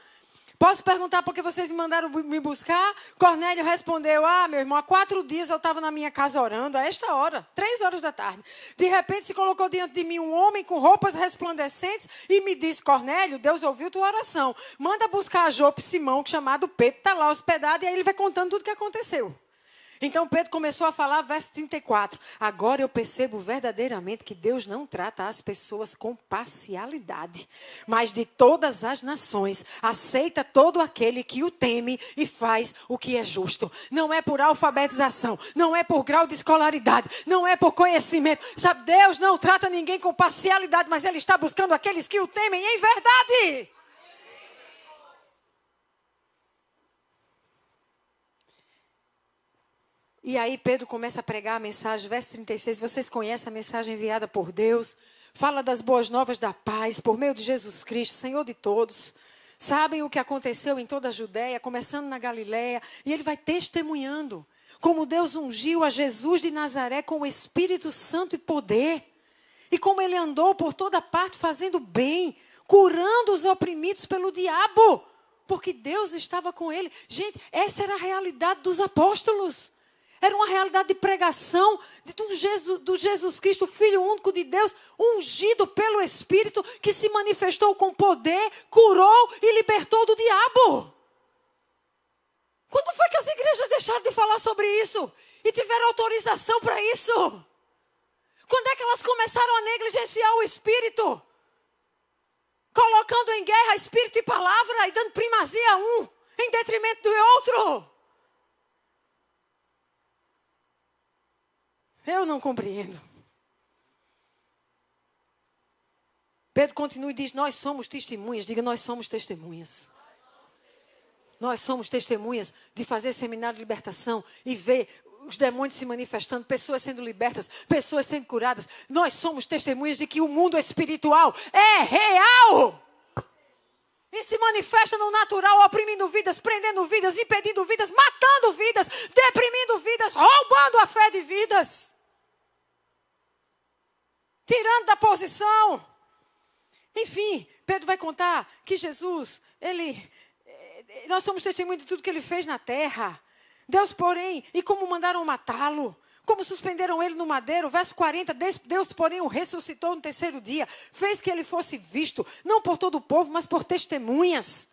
Posso perguntar por que vocês me mandaram me buscar? Cornélio respondeu, meu irmão, há 4 dias eu estava na minha casa orando, a esta hora, 3 horas da tarde. De repente se colocou diante de mim um homem com roupas resplandecentes e me disse, Cornélio, Deus ouviu tua oração. Manda buscar a Jope Simão, chamado Pedro, está lá hospedado, e aí ele vai contando tudo o que aconteceu. Então Pedro começou a falar, verso 34. Agora eu percebo verdadeiramente que Deus não trata as pessoas com parcialidade, mas de todas as nações aceita todo aquele que o teme e faz o que é justo. Não é por alfabetização, não é por grau de escolaridade, não é por conhecimento. Sabe, Deus não trata ninguém com parcialidade, mas Ele está buscando aqueles que o temem em verdade. E aí Pedro começa a pregar a mensagem, verso 36, vocês conhecem a mensagem enviada por Deus, fala das boas novas da paz, por meio de Jesus Cristo, Senhor de todos. Sabem o que aconteceu em toda a Judéia, começando na Galileia, e ele vai testemunhando como Deus ungiu a Jesus de Nazaré com o Espírito Santo e poder, e como ele andou por toda parte fazendo bem, curando os oprimidos pelo diabo, porque Deus estava com ele. Gente, essa era a realidade dos apóstolos. Era uma realidade de pregação do Jesus Cristo, Filho único de Deus, ungido pelo Espírito, que se manifestou com poder, curou e libertou do diabo. Quando foi que as igrejas deixaram de falar sobre isso? E tiveram autorização para isso? Quando é que elas começaram a negligenciar o Espírito? Colocando em guerra Espírito e palavra e dando primazia a um, em detrimento do outro. Eu não compreendo. Pedro continua e diz, nós somos testemunhas. Diga, nós somos testemunhas. Nós somos testemunhas de fazer seminário de libertação e ver os demônios se manifestando, pessoas sendo libertas, pessoas sendo curadas. Nós somos testemunhas de que o mundo espiritual é real. E se manifesta no natural, oprimindo vidas, prendendo vidas, impedindo vidas, matando vidas, deprimindo vidas, roubando a fé de vidas. Tirando da posição. Enfim, Pedro vai contar que Jesus, nós somos testemunhas de tudo que ele fez na terra. Deus, porém, e como mandaram matá-lo, como suspenderam ele no madeiro, verso 40, Deus, porém, o ressuscitou no terceiro dia, fez que ele fosse visto, não por todo o povo, mas por testemunhas.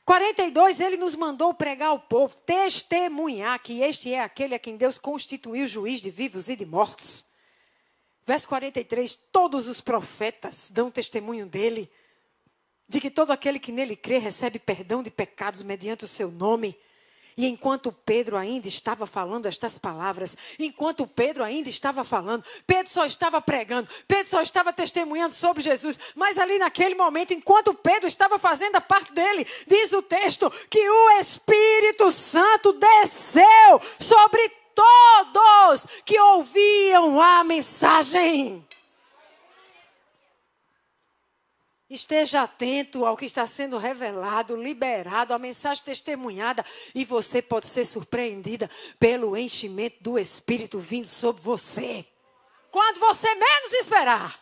42, ele nos mandou pregar ao povo, testemunhar que este é aquele a quem Deus constituiu juiz de vivos e de mortos. Verso 43, todos os profetas dão testemunho dele, de que todo aquele que nele crê recebe perdão de pecados mediante o seu nome. E enquanto Pedro ainda estava falando estas palavras, enquanto Pedro ainda estava falando, Pedro só estava pregando, Pedro só estava testemunhando sobre Jesus. Mas ali naquele momento, enquanto Pedro estava fazendo a parte dele, diz o texto que o Espírito Santo desceu sobre todos que ouviam a mensagem. Esteja atento ao que está sendo revelado, liberado, a mensagem testemunhada. E você pode ser surpreendida pelo enchimento do Espírito vindo sobre você. Quando você menos esperar.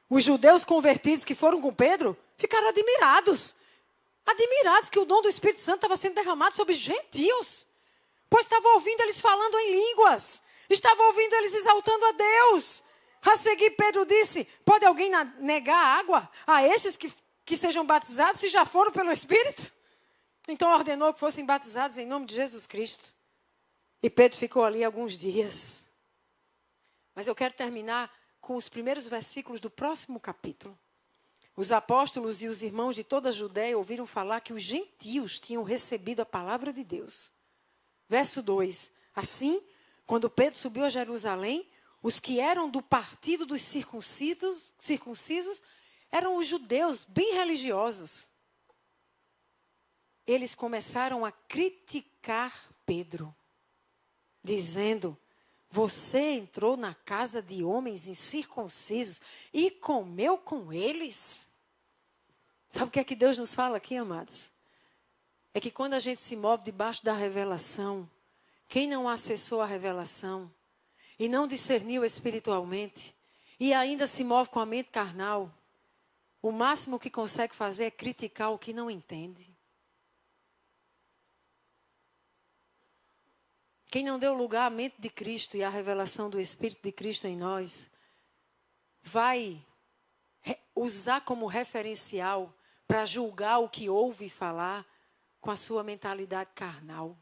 Os judeus convertidos que foram com Pedro ficaram admirados. Admirados que o dom do Espírito Santo estava sendo derramado sobre gentios. Pois estavam ouvindo eles falando em línguas. Estava ouvindo eles exaltando a Deus. A seguir, Pedro disse, pode alguém negar a água a esses que sejam batizados, se já foram pelo Espírito? Então ordenou que fossem batizados em nome de Jesus Cristo. E Pedro ficou ali alguns dias. Mas eu quero terminar com os primeiros versículos do próximo capítulo. Os apóstolos e os irmãos de toda a Judéia ouviram falar que os gentios tinham recebido a palavra de Deus. Verso 2. Assim, quando Pedro subiu a Jerusalém, os que eram do partido dos circuncisos eram os judeus bem religiosos. Eles começaram a criticar Pedro, dizendo, você entrou na casa de homens incircuncisos e comeu com eles? Sabe o que é que Deus nos fala aqui, amados? É que quando a gente se move debaixo da revelação, quem não acessou a revelação e não discerniu espiritualmente e ainda se move com a mente carnal, o máximo que consegue fazer é criticar o que não entende. Quem não deu lugar à mente de Cristo e à revelação do Espírito de Cristo em nós, vai usar como referencial para julgar o que ouve falar com a sua mentalidade carnal,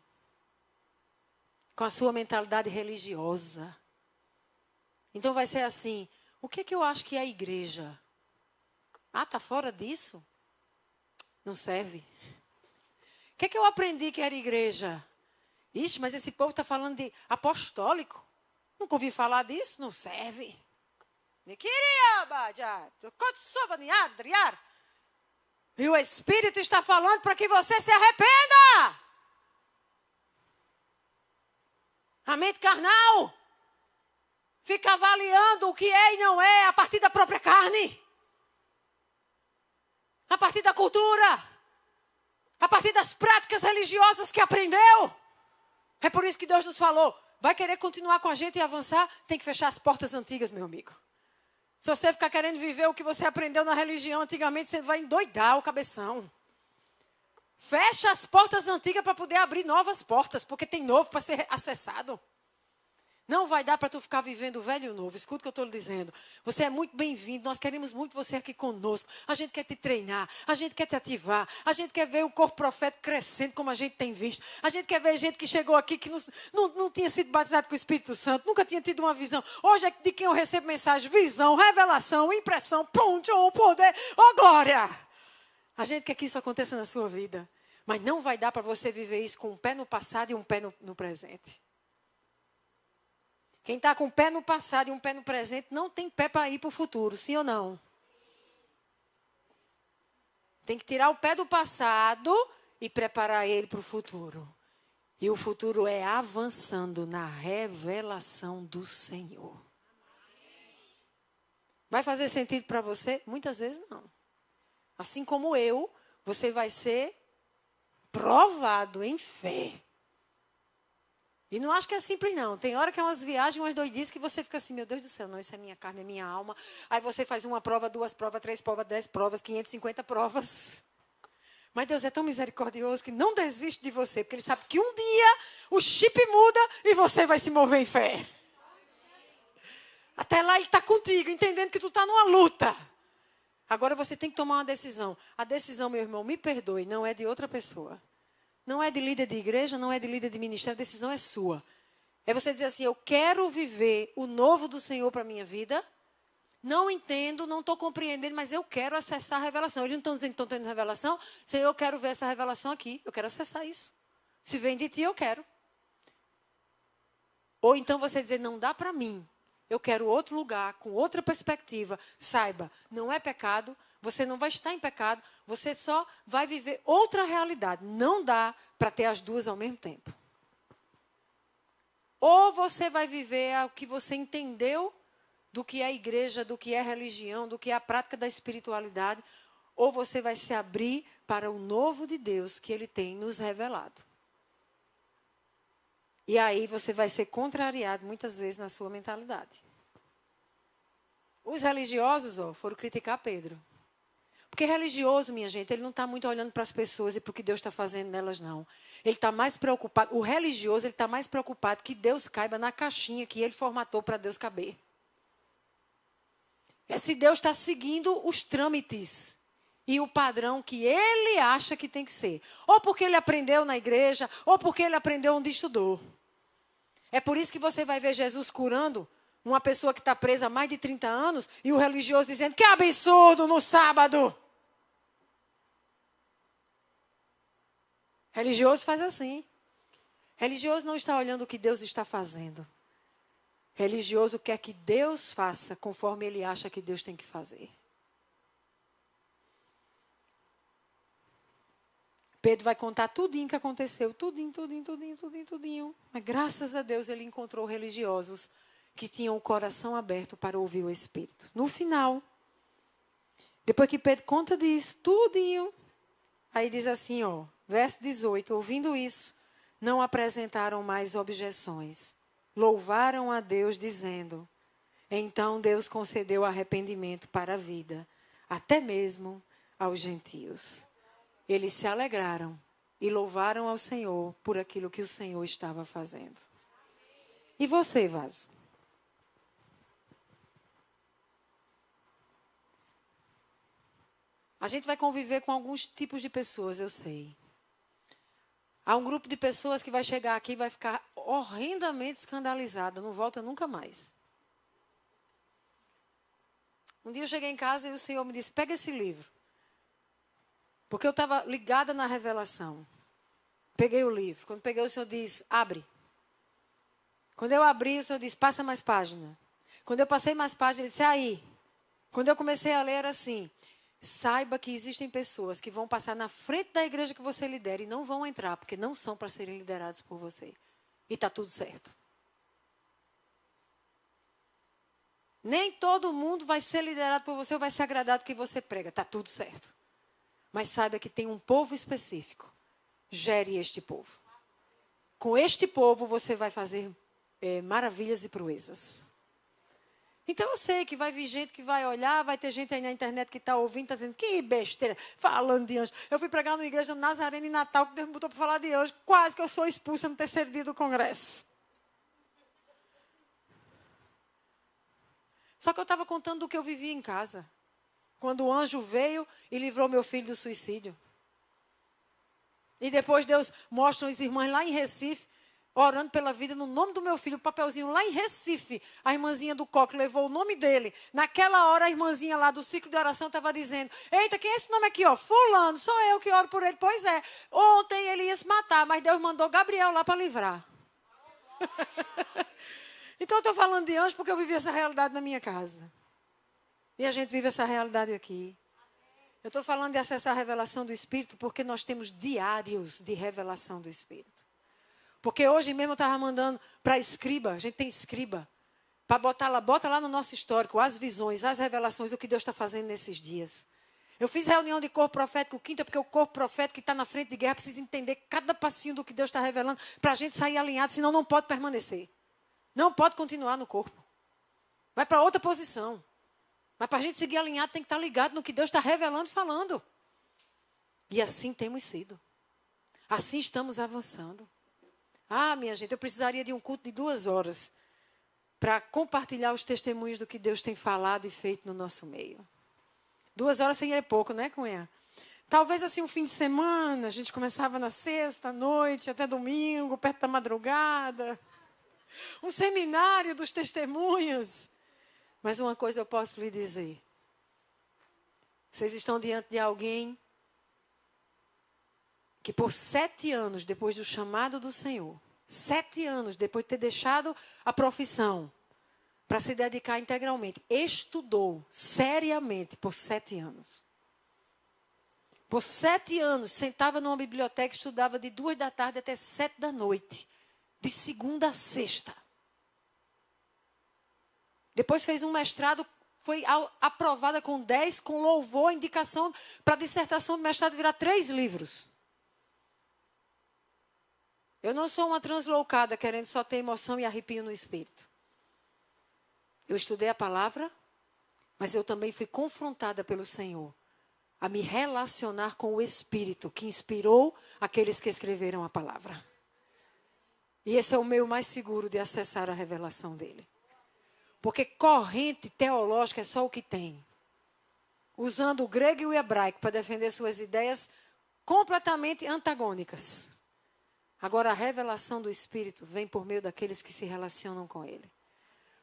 com a sua mentalidade religiosa. Então vai ser assim, o que é que eu acho que é a igreja? Ah, está fora disso? Não serve. O que é que eu aprendi que era igreja? Ixi, mas esse povo está falando de apostólico. Nunca ouvi falar disso, não serve. E o Espírito está falando para que você se arrependa. A mente carnal fica avaliando o que é e não é a partir da própria carne. A partir da cultura. A partir das práticas religiosas que aprendeu. É por isso que Deus nos falou, vai querer continuar com a gente e avançar, tem que fechar as portas antigas, meu amigo. Se você ficar querendo viver o que você aprendeu na religião antigamente, você vai endoidar o cabeção. Fecha as portas antigas para poder abrir novas portas, porque tem novo para ser acessado. Não vai dar para tu ficar vivendo o velho e o novo. Escuta o que eu estou lhe dizendo. Você é muito bem-vindo. Nós queremos muito você aqui conosco. A gente quer te treinar. A gente quer te ativar. A gente quer ver o corpo profético crescendo como a gente tem visto. A gente quer ver gente que chegou aqui que não tinha sido batizado com o Espírito Santo. Nunca tinha tido uma visão. Hoje é de quem eu recebo mensagem. Visão, revelação, impressão, poder. Oh, glória! A gente quer que isso aconteça na sua vida. Mas não vai dar para você viver isso com um pé no passado e um pé no presente. Quem está com um pé no passado e um pé no presente não tem pé para ir para o futuro, sim ou não? Tem que tirar o pé do passado e preparar ele para o futuro. E o futuro é avançando na revelação do Senhor. Vai fazer sentido para você? Muitas vezes não. Assim como eu, você vai ser provado em fé. E não acho que é simples, não. Tem hora que é umas viagens, umas doidices que você fica assim, meu Deus do céu, não, isso é minha carne, é minha alma. Aí você faz uma prova, 2 provas, 3 provas, 10 provas, 550 provas. Mas Deus é tão misericordioso que não desiste de você, porque Ele sabe que um dia o chip muda e você vai se mover em fé. Até lá Ele está contigo, entendendo que tu está numa luta. Agora você tem que tomar uma decisão. A decisão, meu irmão, me perdoe, não é de outra pessoa. Não é de líder de igreja, não é de líder de ministério, a decisão é sua. É você dizer assim, eu quero viver o novo do Senhor para a minha vida. Não entendo, não estou compreendendo, mas eu quero acessar a revelação. Eles não estão dizendo que estão tendo revelação. Senhor, eu quero ver essa revelação aqui, eu quero acessar isso. Se vem de ti, eu quero. Ou então você dizer, não dá para mim. Eu quero outro lugar, com outra perspectiva. Saiba, não é pecado. Você não vai estar em pecado, você só vai viver outra realidade. Não dá para ter as duas ao mesmo tempo. Ou você vai viver o que você entendeu do que é a igreja, do que é a religião, do que é a prática da espiritualidade, ou você vai se abrir para o novo de Deus que Ele tem nos revelado. E aí você vai ser contrariado muitas vezes na sua mentalidade. Os religiosos foram criticar Pedro. Porque religioso, minha gente, ele não está muito olhando para as pessoas e para o que Deus está fazendo nelas, não. Ele está mais preocupado, o religioso, ele está mais preocupado que Deus caiba na caixinha que ele formatou para Deus caber. Esse Deus está seguindo os trâmites e o padrão que ele acha que tem que ser. Ou porque ele aprendeu na igreja, ou porque ele aprendeu onde estudou. É por isso que você vai ver Jesus curando uma pessoa que está presa há mais de 30 anos e o religioso dizendo, que absurdo no sábado. Religioso faz assim. Religioso não está olhando o que Deus está fazendo. Religioso quer que Deus faça conforme ele acha que Deus tem que fazer. Pedro vai contar tudinho que aconteceu. Tudinho. Mas graças a Deus ele encontrou religiosos que tinham o coração aberto para ouvir o Espírito. No final, depois que Pedro conta disso, tudinho, aí diz assim, verso 18, ouvindo isso, não apresentaram mais objeções. Louvaram a Deus dizendo, então Deus concedeu arrependimento para a vida, até mesmo aos gentios. Eles se alegraram e louvaram ao Senhor por aquilo que o Senhor estava fazendo. E você, vaso? A gente vai conviver com alguns tipos de pessoas, eu sei. Há um grupo de pessoas que vai chegar aqui e vai ficar horrendamente escandalizada. Não volta nunca mais. Um dia eu cheguei em casa e o Senhor me disse, pega esse livro. Porque eu estava ligada na revelação. Peguei o livro. Quando peguei, o Senhor disse, abre. Quando eu abri, o Senhor disse, passa mais página. Quando eu passei mais página, ele disse, aí. Quando eu comecei a ler, era assim, saiba que existem pessoas que vão passar na frente da igreja que você lidera e não vão entrar, porque não são para serem liderados por você. E está tudo certo. Nem todo mundo vai ser liderado por você ou vai ser agradado do que você prega. Está tudo certo. Mas saiba que tem um povo específico. Gere este povo. Com este povo você vai fazer maravilhas e proezas. Então eu sei que vai vir gente que vai olhar, vai ter gente aí na internet que está ouvindo, está dizendo, que besteira, falando de anjo. Eu fui pregar numa igreja no Nazareno em Natal, que Deus me botou para falar de anjo. Quase que eu sou expulsa no terceiro dia do congresso. Só que eu estava contando do que eu vivia em casa. Quando o anjo veio e livrou meu filho do suicídio. E depois Deus mostra as irmãs lá em Recife, orando pela vida no nome do meu filho, o papelzinho lá em Recife. A irmãzinha do coque levou o nome dele. Naquela hora a irmãzinha lá do ciclo de oração estava dizendo, eita, quem é esse nome aqui? Ó? Fulano, sou eu que oro por ele. Pois é, ontem ele ia se matar, mas Deus mandou Gabriel lá para livrar. Então eu estou falando de anjo porque eu vivi essa realidade na minha casa. E a gente vive essa realidade aqui. Eu estou falando de acessar a revelação do Espírito porque nós temos diários de revelação do Espírito. Porque hoje mesmo eu estava mandando para escriba, a gente tem escriba, para bota lá no nosso histórico as visões, as revelações do que Deus está fazendo nesses dias. Eu fiz reunião de corpo profético quinta, porque o corpo profético que está na frente de guerra precisa entender cada passinho do que Deus está revelando para a gente sair alinhado, senão não pode permanecer. Não pode continuar no corpo. Vai para outra posição. Mas para a gente seguir alinhado, tem que estar ligado no que Deus está revelando e falando. E assim temos sido. Assim estamos avançando. Ah, minha gente, eu precisaria de um culto de 2 horas para compartilhar os testemunhos do que Deus tem falado e feito no nosso meio. 2 horas seria pouco, né, Cunha? Talvez assim um fim de semana, a gente começava na sexta, à noite, até domingo, perto da madrugada. Um seminário dos testemunhos. Mas uma coisa eu posso lhe dizer. Vocês estão diante de alguém que por 7 anos depois do chamado do Senhor, 7 anos depois de ter deixado a profissão para se dedicar integralmente, estudou seriamente por 7 anos. Por 7 anos, sentava numa biblioteca e estudava de 2 da tarde até 7 da noite. De segunda a sexta. Depois fez um mestrado, foi aprovada com 10, com louvor, indicação para a dissertação do mestrado virar 3 livros. Eu não sou uma translocada querendo só ter emoção e arrepio no espírito. Eu estudei a palavra, mas eu também fui confrontada pelo Senhor a me relacionar com o Espírito que inspirou aqueles que escreveram a palavra. E esse é o meio mais seguro de acessar a revelação dele. Porque corrente teológica é só o que tem. Usando o grego e o hebraico para defender suas ideias completamente antagônicas. Agora, a revelação do Espírito vem por meio daqueles que se relacionam com ele.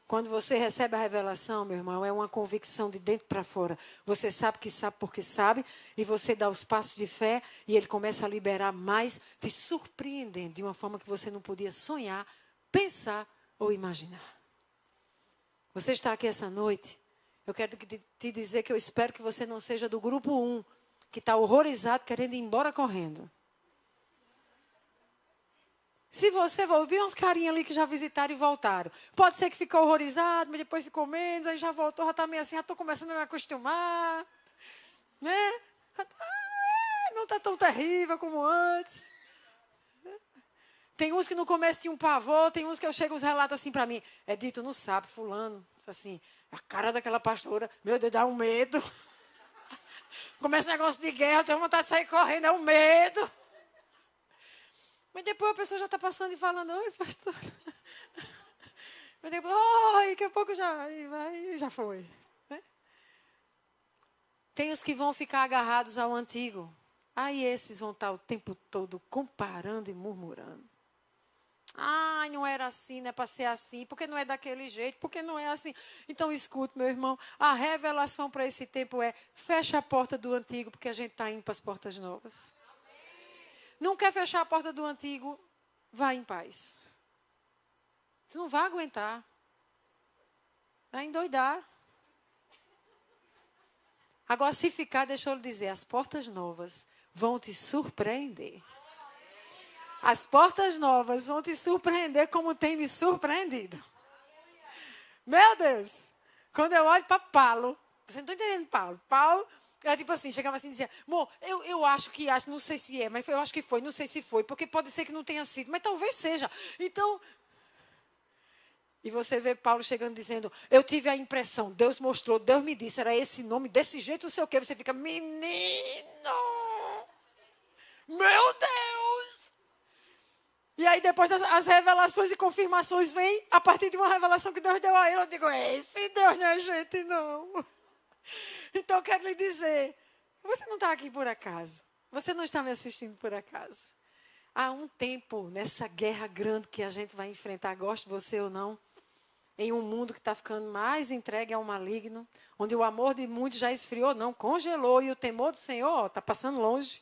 Quando você recebe a revelação, meu irmão, é uma convicção de dentro para fora. Você sabe que sabe porque sabe, e você dá os passos de fé, e ele começa a liberar mais, te surpreendendo de uma forma que você não podia sonhar, pensar ou imaginar. Você está aqui essa noite, eu quero te dizer que eu espero que você não seja do grupo 1, que está horrorizado, querendo ir embora correndo. Se você viu umas carinhas ali que já visitaram e voltaram. Pode ser que ficou horrorizado, mas depois ficou menos, aí já voltou, já está meio assim, já estou começando a me acostumar. Né? Não está tão terrível como antes. Tem uns que no começo tinham um pavor, tem uns que eu chego os relatos assim para mim. É dito, não sabe, fulano, assim, a cara daquela pastora, meu Deus, dá um medo. Começa um negócio de guerra, eu tenho vontade de sair correndo, é um medo. Mas depois a pessoa já está passando e falando, oi, pastor. Mas depois, daqui a pouco já foi. Né? Tem os que vão ficar agarrados ao antigo. Aí esses vão estar o tempo todo comparando e murmurando. Ai, não era assim, não é para ser assim, porque não é daquele jeito, porque não é assim. Então, escute, meu irmão, a revelação para esse tempo é: fecha a porta do antigo, porque a gente está indo para as portas novas. Não quer fechar a porta do antigo? Vá em paz. Você não vai aguentar. Vai endoidar. Agora, se ficar, deixa eu lhe dizer, as portas novas vão te surpreender. As portas novas vão te surpreender como tem me surpreendido. Meu Deus! Quando eu olho para Paulo, você não está entendendo Paulo. Paulo, é tipo assim, chegava assim e dizia: amor, eu acho, não sei se é, mas eu acho que foi, não sei se foi, porque pode ser que não tenha sido, mas talvez seja. Então, e você vê Paulo chegando dizendo: eu tive a impressão, Deus mostrou, Deus me disse, era esse nome, desse jeito, não sei o quê. Você fica: menino! Meu Deus! E aí depois as revelações e confirmações vêm a partir de uma revelação que Deus deu a ele. Eu digo: esse Deus não é gente, não. Então eu quero lhe dizer, você não está aqui por acaso. Você não está me assistindo por acaso. Há um tempo nessa guerra grande que a gente vai enfrentar, goste você ou não, em um mundo que está ficando mais entregue ao maligno, onde o amor de muitos já esfriou, não, congelou, e o temor do Senhor está passando longe.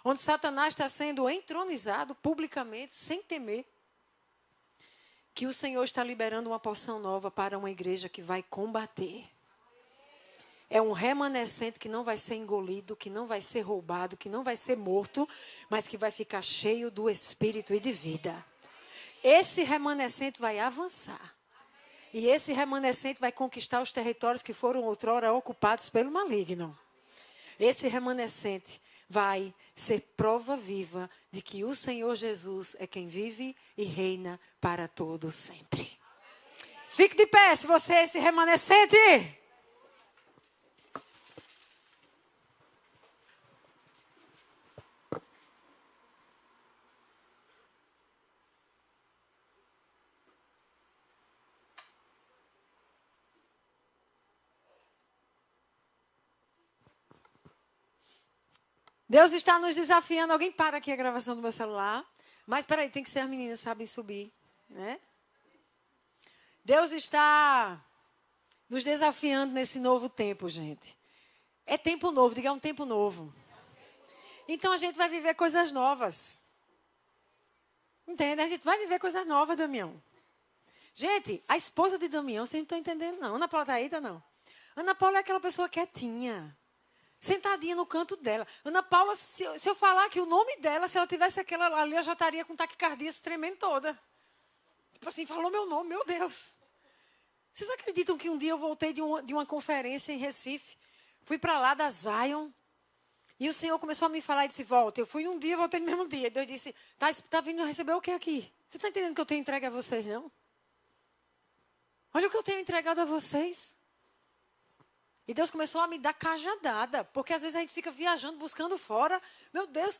Onde Satanás está sendo entronizado publicamente, sem temer. Que o Senhor está liberando uma porção nova para uma igreja que vai combater. É um remanescente que não vai ser engolido, que não vai ser roubado, que não vai ser morto, mas que vai ficar cheio do Espírito e de vida. Esse remanescente vai avançar. E esse remanescente vai conquistar os territórios que foram outrora ocupados pelo maligno. Esse remanescente vai ser prova viva de que o Senhor Jesus é quem vive e reina para todo sempre. Fique de pé se você é esse remanescente. Deus está nos desafiando. Alguém para aqui a gravação do meu celular. Mas, espera aí, tem que ser as meninas que sabem subir, né? Deus está nos desafiando nesse novo tempo, gente. É tempo novo, diga, é um tempo novo. Então, a gente vai viver coisas novas. Entende? A gente vai viver coisas novas, Damião. Gente, a esposa de Damião, vocês não estão entendendo, não. Ana Paula está aí, tá não? Ana Paula é aquela pessoa quietinha. Sentadinha no canto dela. Ana Paula, se eu falar que o nome dela, se ela tivesse aquela ali, ela já estaria com taquicardia se tremendo toda. Tipo assim, falou meu nome, meu Deus. Vocês acreditam que um dia eu voltei de uma conferência em Recife? Fui para lá da Zion. E o Senhor começou a me falar e disse: volta. Eu fui um dia e voltei no mesmo dia. Deus disse: tá vindo receber o que aqui? Você está entendendo que eu tenho entregue a vocês, não? Olha o que eu tenho entregado a vocês. E Deus começou a me dar cajadada, porque às vezes a gente fica viajando, buscando fora. Meu Deus,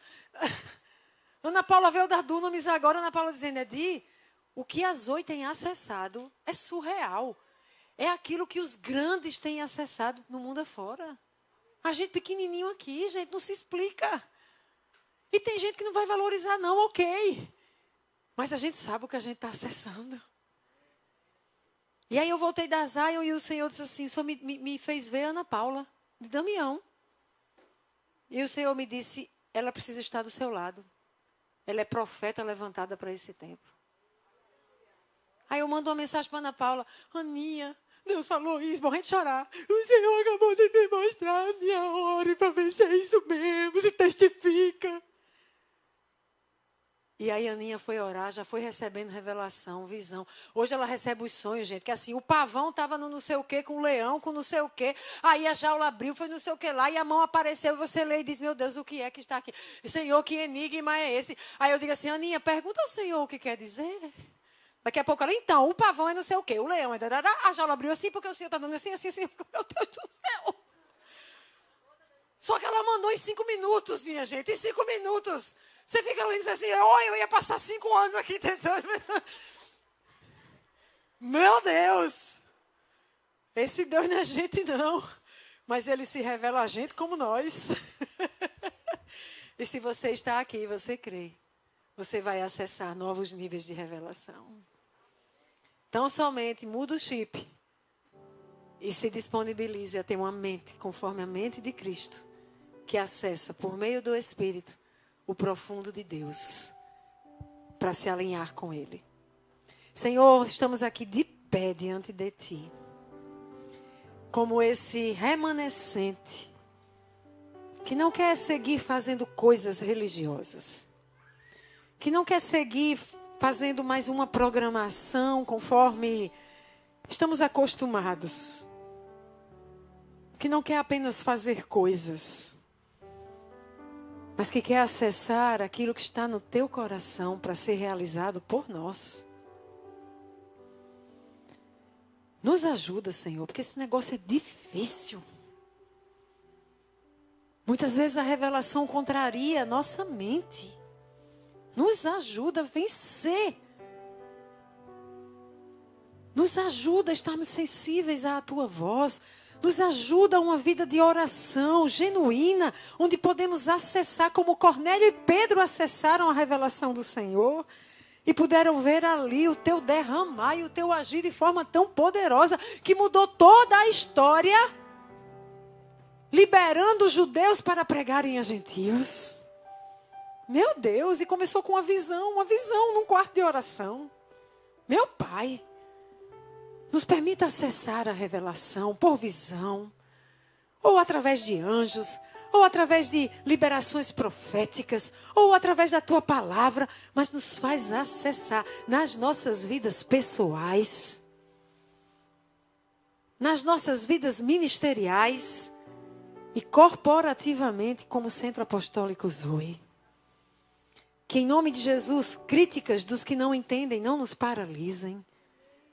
Ana Paula veio dar Dunamis agora, Ana Paula dizendo: Edi, o que a Zoe tem acessado é surreal. É aquilo que os grandes têm acessado no mundo afora. A gente pequenininho aqui, gente, não se explica. E tem gente que não vai valorizar não, ok. Mas a gente sabe o que a gente está acessando. E aí eu voltei da Zion e o Senhor disse assim: o Senhor me fez ver Ana Paula, de Damião. E o Senhor me disse: ela precisa estar do seu lado. Ela é profeta levantada para esse tempo. Aí eu mando uma mensagem para Ana Paula: Aninha, Deus falou isso, morrendo de chorar. O Senhor acabou de me mostrar a minha hora para ver se é isso mesmo, se testifica. E aí a Aninha foi orar, já foi recebendo revelação, visão. Hoje ela recebe os sonhos, gente, que assim, o pavão estava no não sei o quê, com o leão, com não sei o quê. Aí a jaula abriu, foi não sei o quê lá, e a mão apareceu, e você lê e diz: meu Deus, o que é que está aqui? Senhor, que enigma é esse? Aí eu digo assim: Aninha, pergunta ao Senhor o que quer dizer. Daqui a pouco ela: então, o pavão é não sei o quê, o leão é... A jaula abriu assim, porque o Senhor está dando assim, assim, assim. Meu Deus do céu. Só que ela mandou em 5 minutos, minha gente, em 5 minutos. Você fica lendo assim: oi, eu ia passar 5 anos aqui tentando. Meu Deus! Esse Deus não é gente, não. Mas ele se revela a gente como nós. E se você está aqui e você crê, você vai acessar novos níveis de revelação. Então, somente muda o chip e se disponibilize a ter uma mente conforme a mente de Cristo, que acessa, por meio do Espírito, o profundo de Deus, para se alinhar com Ele. Senhor, estamos aqui de pé diante de Ti, como esse remanescente, que não quer seguir fazendo coisas religiosas, que não quer seguir fazendo mais uma programação conforme estamos acostumados, que não quer apenas fazer coisas, mas que quer acessar aquilo que está no teu coração para ser realizado por nós. Nos ajuda, Senhor, porque esse negócio é difícil. Muitas vezes a revelação contraria a nossa mente. Nos ajuda a vencer. Nos ajuda a estarmos sensíveis à tua voz. Nos ajuda a uma vida de oração genuína, onde podemos acessar, como Cornélio e Pedro acessaram a revelação do Senhor. E puderam ver ali o teu derramar e o teu agir de forma tão poderosa, que mudou toda a história, liberando os judeus para pregarem a gentios. Meu Deus, e começou com uma visão num quarto de oração. Meu Pai, nos permita acessar a revelação por visão, ou através de anjos, ou através de liberações proféticas, ou através da tua palavra, mas nos faz acessar nas nossas vidas pessoais, nas nossas vidas ministeriais e corporativamente como Centro Apostólico Zoe. Que em nome de Jesus, críticas dos que não entendem não nos paralisem,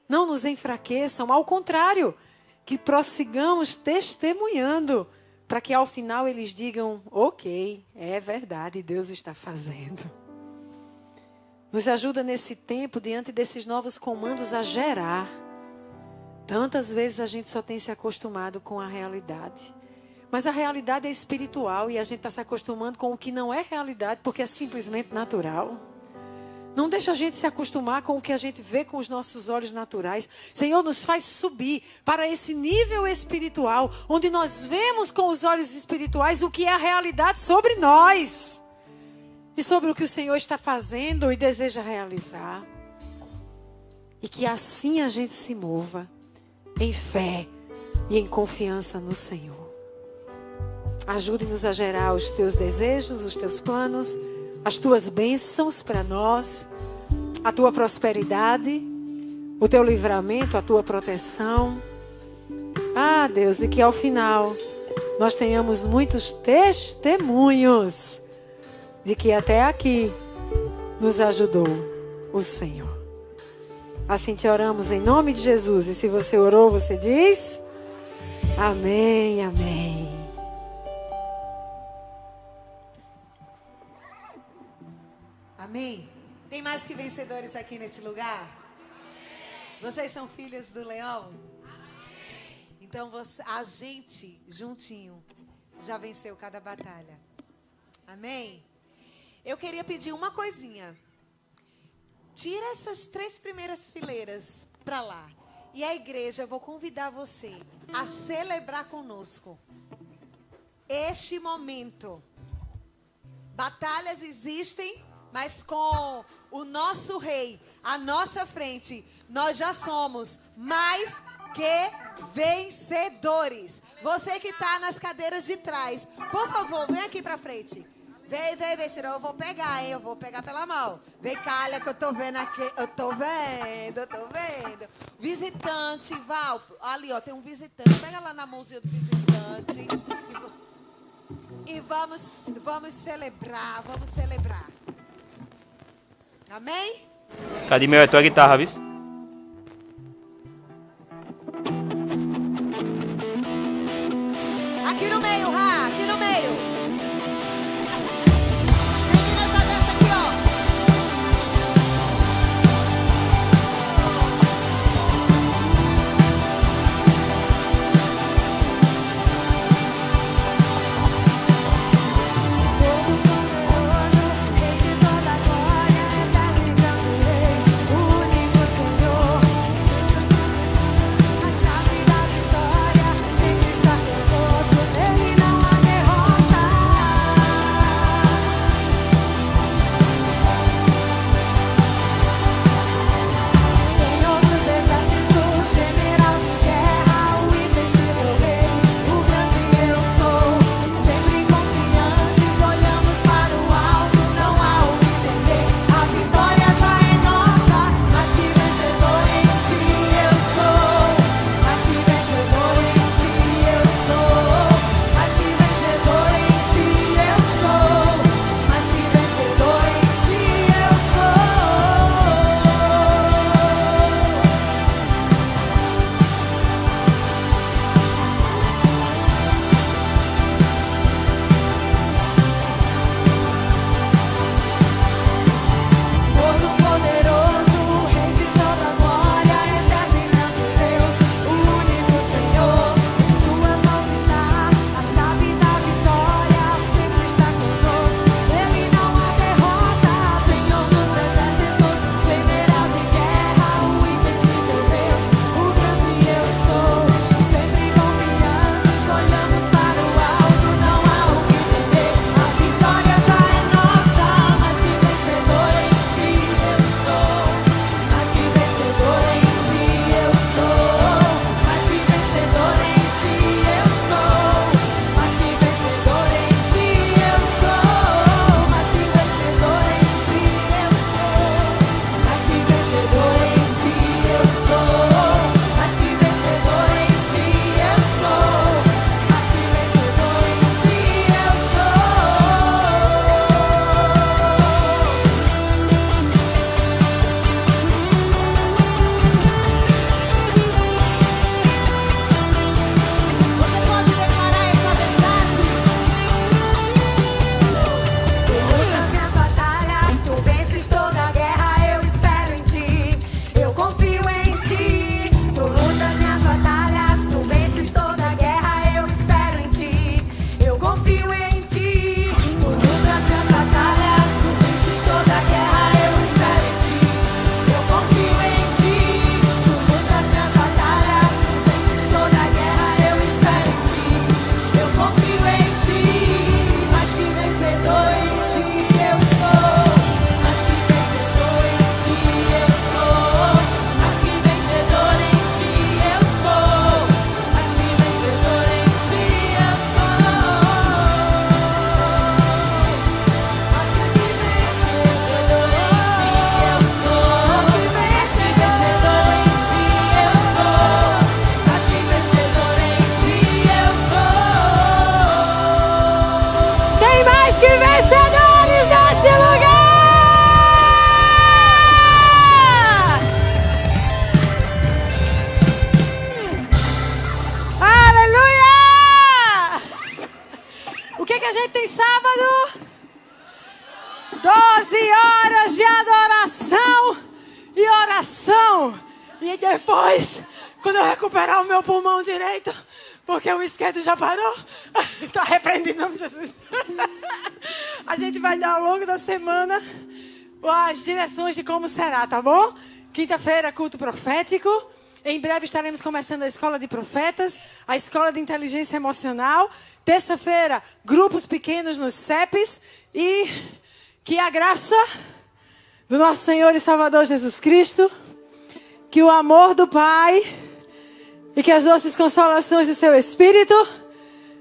não nos enfraqueçam, ao contrário, que prossigamos testemunhando, para que ao final eles digam, ok, é verdade, Deus está fazendo. Nos ajuda nesse tempo, diante desses novos comandos, a gerar. Tantas vezes a gente só tem se acostumado com a realidade. Mas a realidade é espiritual e a gente está se acostumando com o que não é realidade, porque é simplesmente natural. Não deixa a gente se acostumar com o que a gente vê com os nossos olhos naturais. Senhor, nos faz subir para esse nível espiritual, onde nós vemos com os olhos espirituais o que é a realidade sobre nós. E sobre o que o Senhor está fazendo e deseja realizar. E que assim a gente se mova em fé e em confiança no Senhor. Ajude-nos a gerar os teus desejos, os teus planos, as tuas bênçãos para nós, a tua prosperidade, o teu livramento, a tua proteção. Ah, Deus, e que ao final nós tenhamos muitos testemunhos de que até aqui nos ajudou o Senhor. Assim te oramos em nome de Jesus. E se você orou, você diz: amém, amém. Amém? Tem mais que vencedores aqui nesse lugar? Amém. Vocês são filhos do leão? Amém. Então a gente, juntinho, já venceu cada batalha. Amém? Eu queria pedir uma coisinha. Tira essas 3 primeiras fileiras para lá. E a igreja, eu vou convidar você a celebrar conosco este momento. Batalhas existem, mas com o nosso rei à nossa frente, nós já somos mais que vencedores. Você que está nas cadeiras de trás, por favor, vem aqui pra frente. Vem, senão eu vou pegar, hein? Eu vou pegar pela mão. Vem cá, olha que eu tô vendo aqui. Eu tô vendo. Visitante, Val. Ali, ó, tem um visitante. Pega lá na mãozinha do visitante. E vamos celebrar, Amém? Cadê é tua guitarra, viu? Aqui no meio, Rá, aqui no meio. Menina, já desce aqui, ó. oração. E depois, quando eu recuperar o meu pulmão direito, porque o esquerdo já parou, está repreendido em nome de Jesus. A gente vai dar ao longo da semana as direções de como será, tá bom? Quinta-feira, culto profético. Em breve estaremos começando a escola de profetas, a escola de inteligência emocional. Terça-feira, grupos pequenos nos CEPs. E que a graça do nosso Senhor e Salvador Jesus Cristo, que o amor do Pai e que as doces consolações do seu Espírito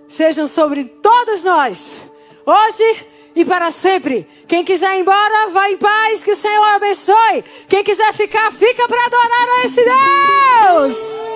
sejam sobre todos nós, hoje e para sempre. Quem quiser ir embora, vá em paz, que o Senhor abençoe. Quem quiser ficar, fica para adorar a esse Deus.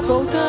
Voltando.